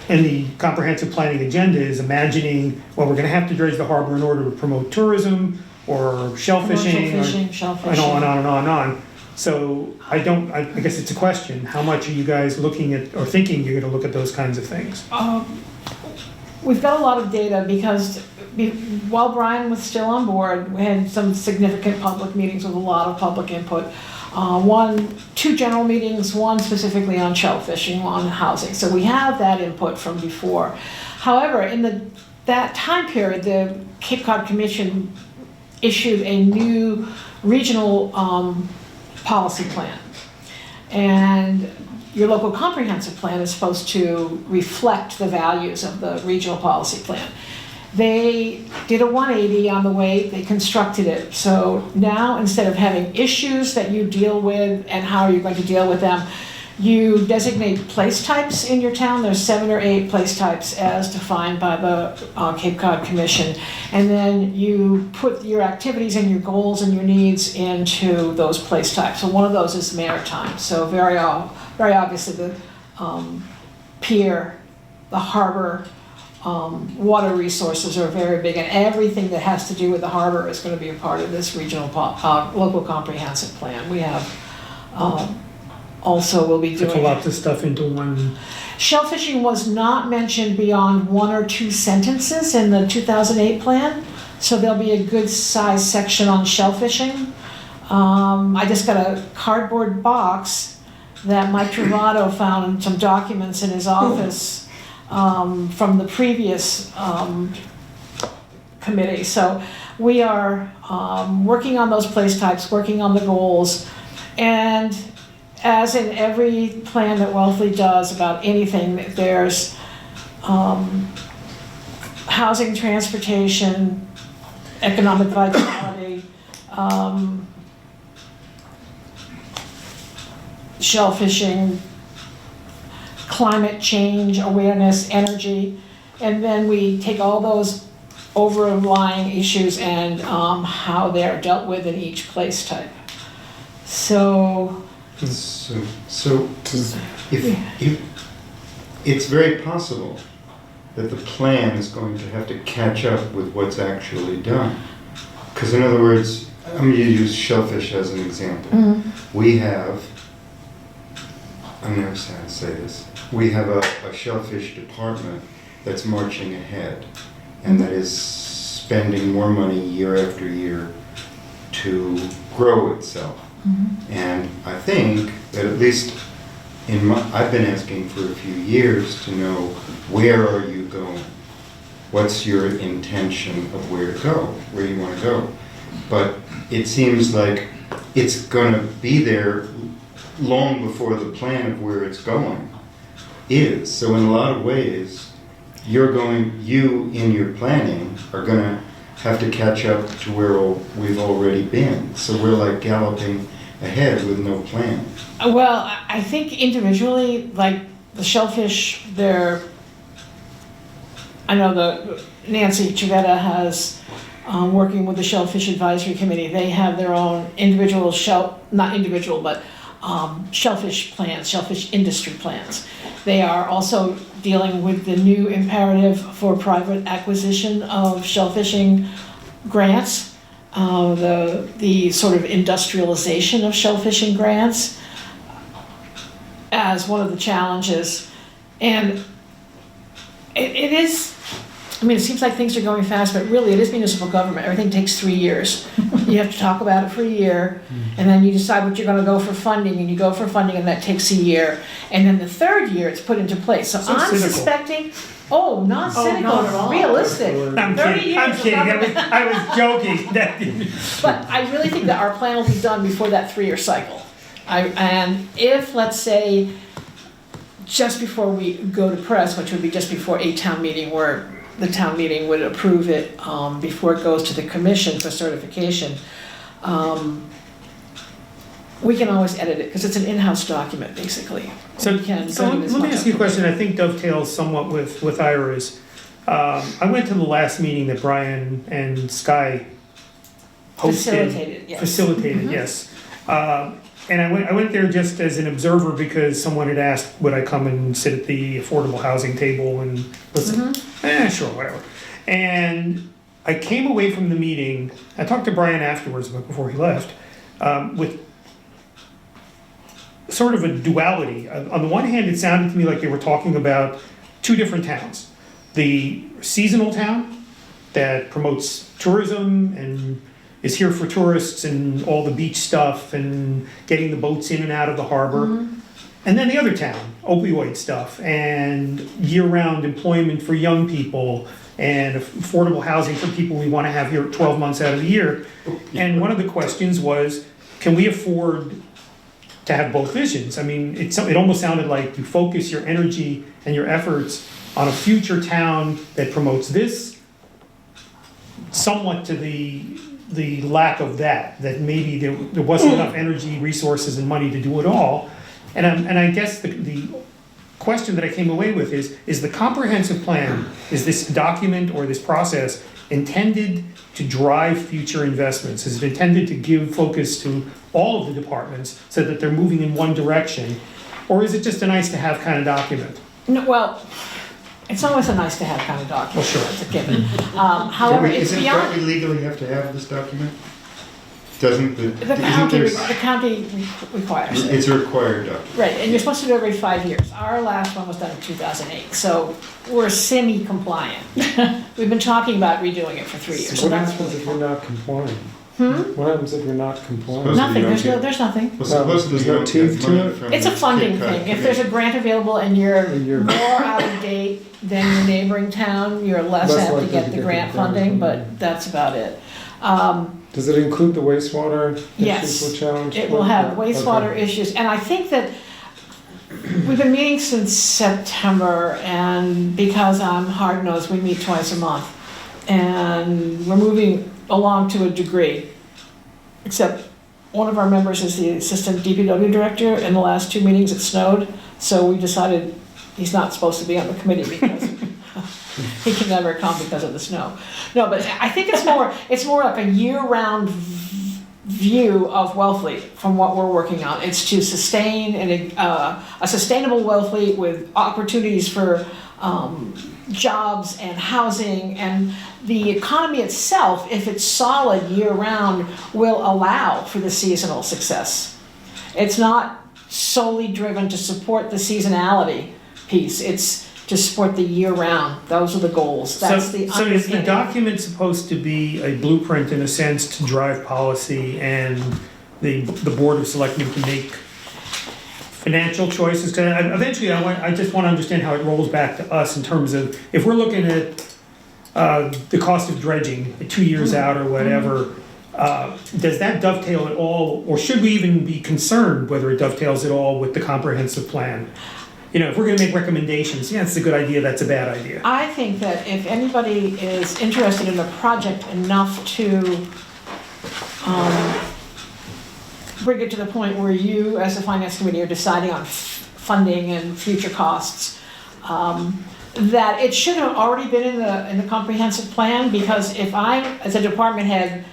in the comprehensive planning agenda, is imagining, well, we're gonna have to dredge the harbor in order to promote tourism or shellfishing. Commercial fishing, And on and shellfishing. on and on and on. So I guess it's a question, how much are you guys looking at, or thinking you're gonna look at those kinds of things? We've got a lot of data because while Brian was still on board, we had some significant public meetings with a lot of public input. Two general meetings, one specifically on shellfishing, on housing. So we have that input from before. However, in that time period, the Cape Cod Commission issued a new regional policy plan. And your local comprehensive plan is supposed to reflect the values of the regional policy plan. They did a 180 on the way they constructed it. So now, instead of having issues that you deal with and how you're going to deal with them, you designate place types in your town. There's 7 or 8 place types as defined by the Cape Cod Commission. And then you put your activities and your goals and your needs into those place types. So one of those is maritime. So very obviously the pier, the harbor, water resources are very big, and everything that has to do with the harbor is going to be a part of this regional local comprehensive plan. We have also will be Took a doing. lot of stuff into one. Shellfishing was not mentioned beyond 1 or 2 sentences in the 2008 plan, so there'll be a good size section on shellfishing. I just got a cardboard box that Mike Travato found some documents in his office from the previous committee. So we are working on those place types, working on the goals, and as in every plan that Wellfleet does about anything, there's housing, transportation, economic vitality, shellfishing, climate change awareness, energy, and then we take all those overlying issues and how they're dealt with in each place type. So if it's very possible that the plan is going to have to catch up with what's actually done. Because in other words, I'm going to use shellfish as an example. We have, I'm never sad to say this, we have a shellfish department that's marching ahead and that is spending more money year after year to grow itself. And I think that at least I've been asking for a few years to know, where are you going? What's your intention of where to go, where you want to go? But it seems like it's going to be there long before the plan of where it's going is. So in a lot of ways, you in your planning are gonna have to catch up to where we've already been. So we're like galloping ahead with no plan. Well, I think individually, like the Shellfish, I know Nancy Chavetta has, working with the Shellfish Advisory Committee, they have their own individual shellfish plans, shellfish industry plans. They are also dealing with the new imperative for private acquisition of shellfishing grants, the sort of industrialization of shellfishing grants as one of the challenges. And it is, I mean, it seems like things are going fast, but really it is municipal government. Everything takes 3 years. You have to talk about it for a year, and then you decide what you're gonna go for funding, and you go for funding, and that takes a year. And then the third year, it's put into place. So I'm cynical. suspecting, not not at cynical, all. realistic. I'm 30 kidding, years I'm of kidding, government. I was joking. But I really think that our plan will be done before that 3-year cycle. And if, let's say, just before we go to press, which would be just before a town meeting where the town meeting would approve it before it goes to the commission for certification, we can always edit it, because it's an in-house document, basically. So We can let bring this me much ask you a up. question, I think dovetails somewhat with Ira's. I went to the last meeting that Brian and Sky hosted. Facilitated, yes. Facilitated, yes. And I went there just as an observer because someone had asked, would I come and sit at the affordable housing table and listen? Sure, whatever. And I came away from the meeting, I talked to Brian afterwards, but before he left, with sort of a duality. On the one hand, it sounded to me like they were talking about two different towns. The seasonal town that promotes tourism and is here for tourists and all the beach stuff and getting the boats in and out of the harbor. And then the other town, opioid stuff and year-round employment for young people and affordable housing for people we want to have here 12 months out of the year. And one of the questions was, can we afford to have both visions? I mean, it almost sounded like you focus your energy and your efforts on a future town that promotes this, somewhat to the lack of that maybe there wasn't enough energy, resources, and money to do it all. And I guess the question that I came away with is the comprehensive plan, is this document or this process intended to drive future investments? Is it intended to give focus to all of the departments so that they're moving in one direction? Or is it just a nice to have kind of document? No, well, it's always a nice to have kind of document. Well, sure. It's a given. However, it's Don't beyond, we legally have to have this document? Doesn't the county requires it. It's a required document. Right, and you're supposed to do it every 5 years. Our last one was done in 2008, so we're semi-compliant. We've been talking about redoing it for 3 years. So so what that's happens if you're not compliant? Hmm? What happens if you're not compliant? Suppose- Nothing, you don't get- there's nothing. Well, supposedly There's you no don't teeth get to money it? from It's a the funding Cape Cod thing. If there's a Commission. grant available and you're You're- more out of date than your neighboring town, you're less Less apt to likely get to the get grant the grant funding, but funding. that's about it. Does it include the wastewater Yes, issues we're challenged It with? will have Okay. wastewater issues, and I think that we've been meeting since September, and because I'm hard-nosed, we meet twice a month. And we're moving along to a degree, except one of our members is the assistant DPW director. In the last 2 meetings, it snowed, so we decided he's not supposed to be on the committee because he can never come because of the snow. No, but I think it's more like a year-round view of Wellfleet from what we're working on. It's to sustain a sustainable Wellfleet with opportunities for jobs and housing, and the economy itself, if it's solid year-round, will allow for the seasonal success. It's not solely driven to support the seasonality piece. It's to support the year-round. Those are the goals. That's the So is the underpinning. document supposed to be a blueprint in a sense to drive policy and the Board of Selectmen to make financial choices? 'Cause eventually I just want to understand how it rolls back to us in terms of, if we're looking at the cost of dredging 2 years out or whatever, does that dovetail at all, or should we even be concerned whether it dovetails at all with the comprehensive plan? you know, if we're gonna make recommendations, yeah, it's a good idea, that's a bad idea. I think that if anybody is interested in a project enough to bring it to the point where you, as a finance committee, are deciding on funding and future costs, that it should have already been in the comprehensive plan, because if I, as a department head,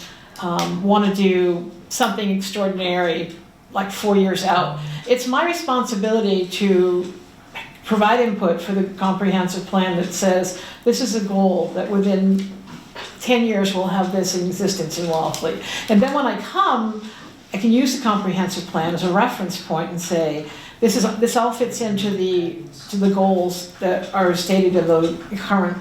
want to do something extraordinary, like 4 years out, it's my responsibility to provide input for the comprehensive plan that says, this is a goal that within 10 years we'll have this in existence in Wallfleet. And then when I come, I can use the comprehensive plan as a reference point and say, this all fits into the goals that are stated in the current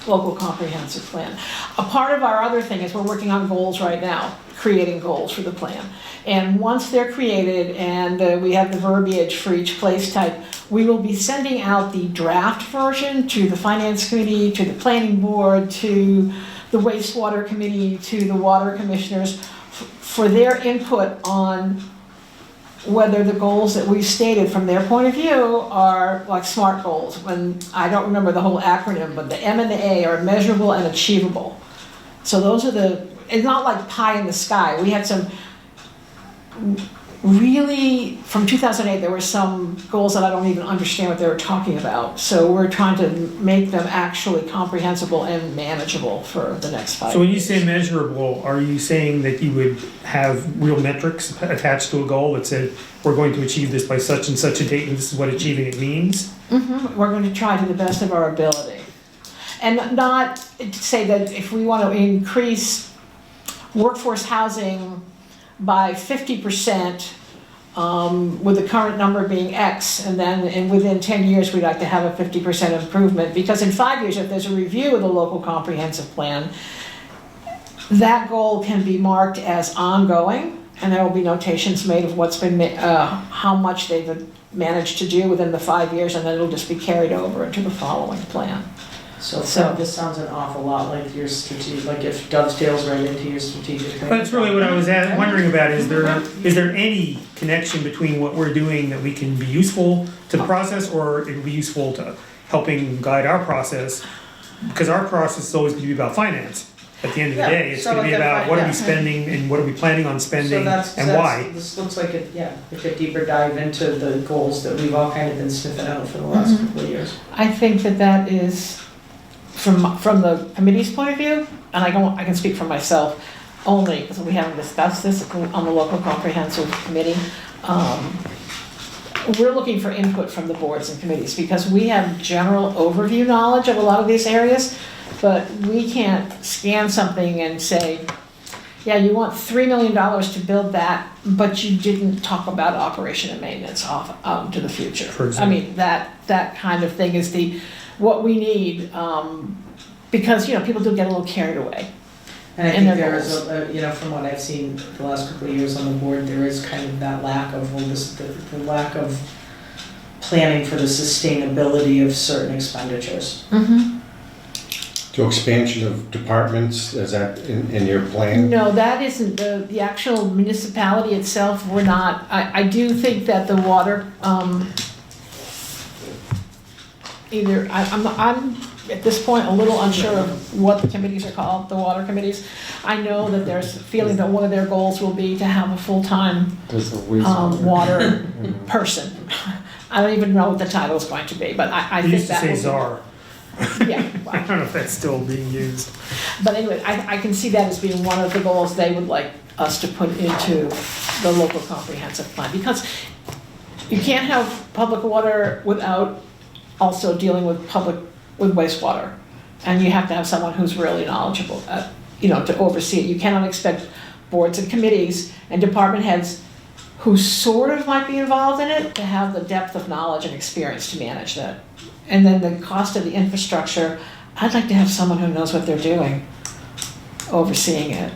local comprehensive plan. A part of our other thing is we're working on goals right now, creating goals for the plan. And once they're created and we have the verbiage for each place type, we will be sending out the draft version to the finance committee, to the planning board, to the wastewater committee, to the water commissioners, for their input on whether the goals that we've stated from their point of view are like SMART goals. When, I don't remember the whole acronym, but the M and the A are measurable and achievable. So those are it's not like pie in the sky. We had some really, from 2008, there were some goals that I don't even understand what they were talking about. So we're trying to make them actually comprehensible and manageable for the next 5 years. So when you say measurable, are you saying that you would have real metrics attached to a goal that said, we're going to achieve this by such and such a date, and this is what achieving it means? Mm-hmm. We're going to try to the best of our ability. And not to say that if we want to increase workforce housing by 50%, with the current number being X, and then within 10 years we'd like to have a 50% improvement, because in 5 years, if there's a review of the local comprehensive plan, that goal can be marked as ongoing, and there will be notations made of what's been, how much they've managed to do within the 5 years, and then it'll just be carried over into the following plan. So this sounds an awful lot like your strategic, like if dovetails right into your strategic plan. But that's really what I was wondering about, is there any connection between what we're doing that we can be useful to the process, or it would be useful to helping guide our process? Because our process is always going to be about finance. At the end of the day, it's going to be about what are we spending and what are we planning on spending and why. This looks like like a deeper dive into the goals that we've all kind of been sniffing out for the last couple of years. I think that is, from the committee's point of view, and I can speak for myself only, because we haven't discussed this on the local comprehensive committee. We're looking for input from the boards and committees, because we have general overview knowledge of a lot of these areas, but we can't scan something and say, yeah, you want $3 million to build that, but you didn't talk about operation and maintenance out into the future. For example. I mean, that kind of thing is what we need, because, people do get a little carried away. And I And think their there is, from what I've seen the last couple of years on the board, there is kind of that lack of, the lack of planning for the sustainability of certain expenditures. Mm-hmm. To expansion of departments, is that in your plan? No, that isn't the actual municipality itself. We're not. I do think that the water, I'm at this point a little unsure of what the committees are called, the water committees. I know that there's a feeling that one of their goals will be to have a full-time water person. I don't even know what the title is going to be, but I They think used to that say will czar. Yeah. I don't know if that's still being used. But anyway, I can see that as being one of the goals they would like us to put into the local comprehensive plan. Because you can't have public water without also dealing with wastewater. And you have to have someone who's really knowledgeable, to oversee it. You cannot expect boards and committees and department heads who sort of might be involved in it to have the depth of knowledge and experience to manage that. And then the cost of the infrastructure, I'd like to have someone who knows what they're doing overseeing it.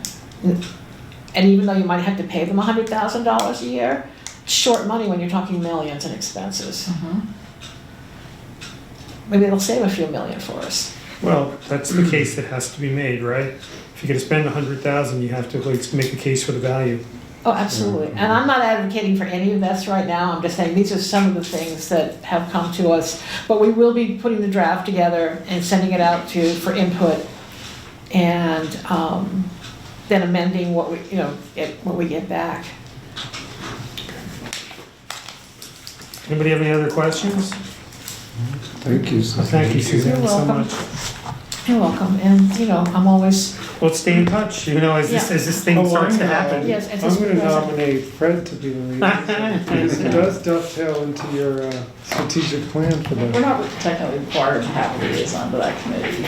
And even though you might have to pay them $100,000 a year, it's short money when you're talking millions in expenses. Maybe it'll save a few million for us. Well, that's the case that has to be made, right? If you're gonna spend $100,000, you have to at least make a case for the value. Oh, absolutely. And I'm not advocating for any of this right now. I'm just saying these are some of the things that have come to us. But we will be putting the draft together and sending it out for input and then amending what what we get back. Anybody have any other questions? Thank you, Susan. Thank you, Suzanne, You're so welcome. much. You're welcome. And, I'm always, Let's stay in touch, as this thing Oh, starts to I'm, happen. yes, as I'm this gonna progresses. nominate Fred to be the liaison, because it does dovetail into your strategic plan for We're that. not technically required to have a liaison to that committee,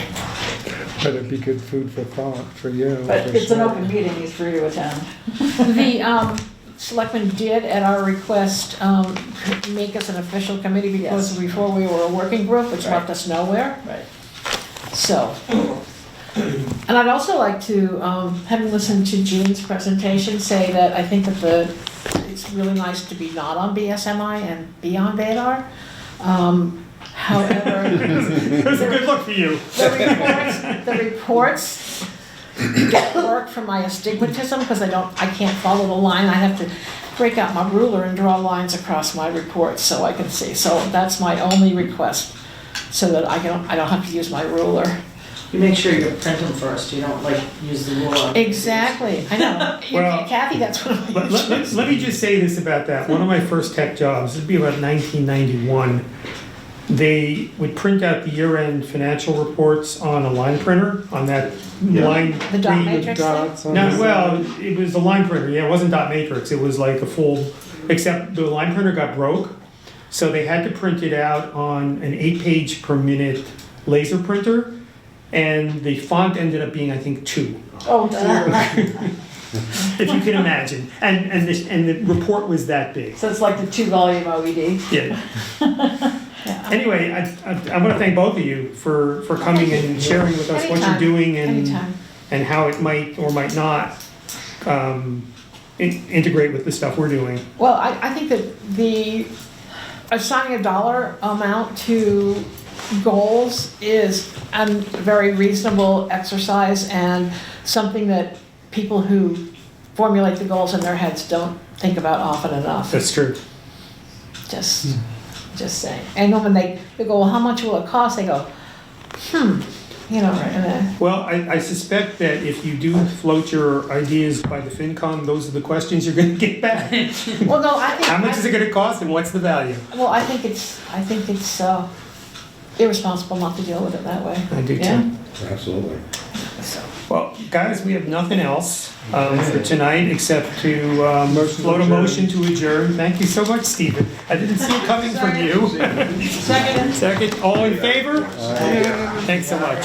But it'd be good food for thought for you. but for it's an sure. open meeting, he's free to attend. The selectmen did, at our request, make us an official committee because Yes. before we were a working group, which Right. left us nowhere. Right. So, and I'd also like to, having listened to Jean's presentation, say that I think that it's really nice to be not on BSMI and be on VADAR. However, It was a good look for you. the reports get work from my astigmatism because I can't follow the line. I have to break out my ruler and draw lines across my reports so I can see. So that's my only request, so that I don't have to use my ruler. You make sure you print them first, you don't use the ruler. Exactly, I know. Well, Kathy, that's what I'm. Let me just say this about that. One of my first tech jobs, it'd be about 1991, they would print out the year-end financial reports on a line printer, on that line. The dot read- matrix thing? Dots on No, the well, side. it was a line printer, yeah, it wasn't dot matrix, it was like a full, except the line printer got broke, so they had to print it out on an 8-page per minute laser printer, and the font ended up being, I think, 2, Oh, dear. if you can imagine, and the report was that big. So it's like the 2-volume OED. Yeah. Anyway, I want to thank both of you for coming and sharing with us what you're Anytime. doing Anytime. and how it might or might not integrate with the stuff we're doing. Well, I think that the assigning a dollar amount to goals is a very reasonable exercise and something that people who formulate the goals in their heads don't think about often enough. That's true. Just saying. And when they go, well, how much will it cost? They go, and then, Well, I suspect that if you do float your ideas by the FinCom, those are the questions you're going to get back. well, no, I think. How much is it going to cost and what's the value? Well, I think it's irresponsible not to deal with it that way. I do Yeah. too. Absolutely. Well, guys, we have nothing else for tonight except to float a adjourn. motion to adjourn. Thank you so much, Stephen. I didn't see it coming from you. Second. Second, all in favor? Thanks so much.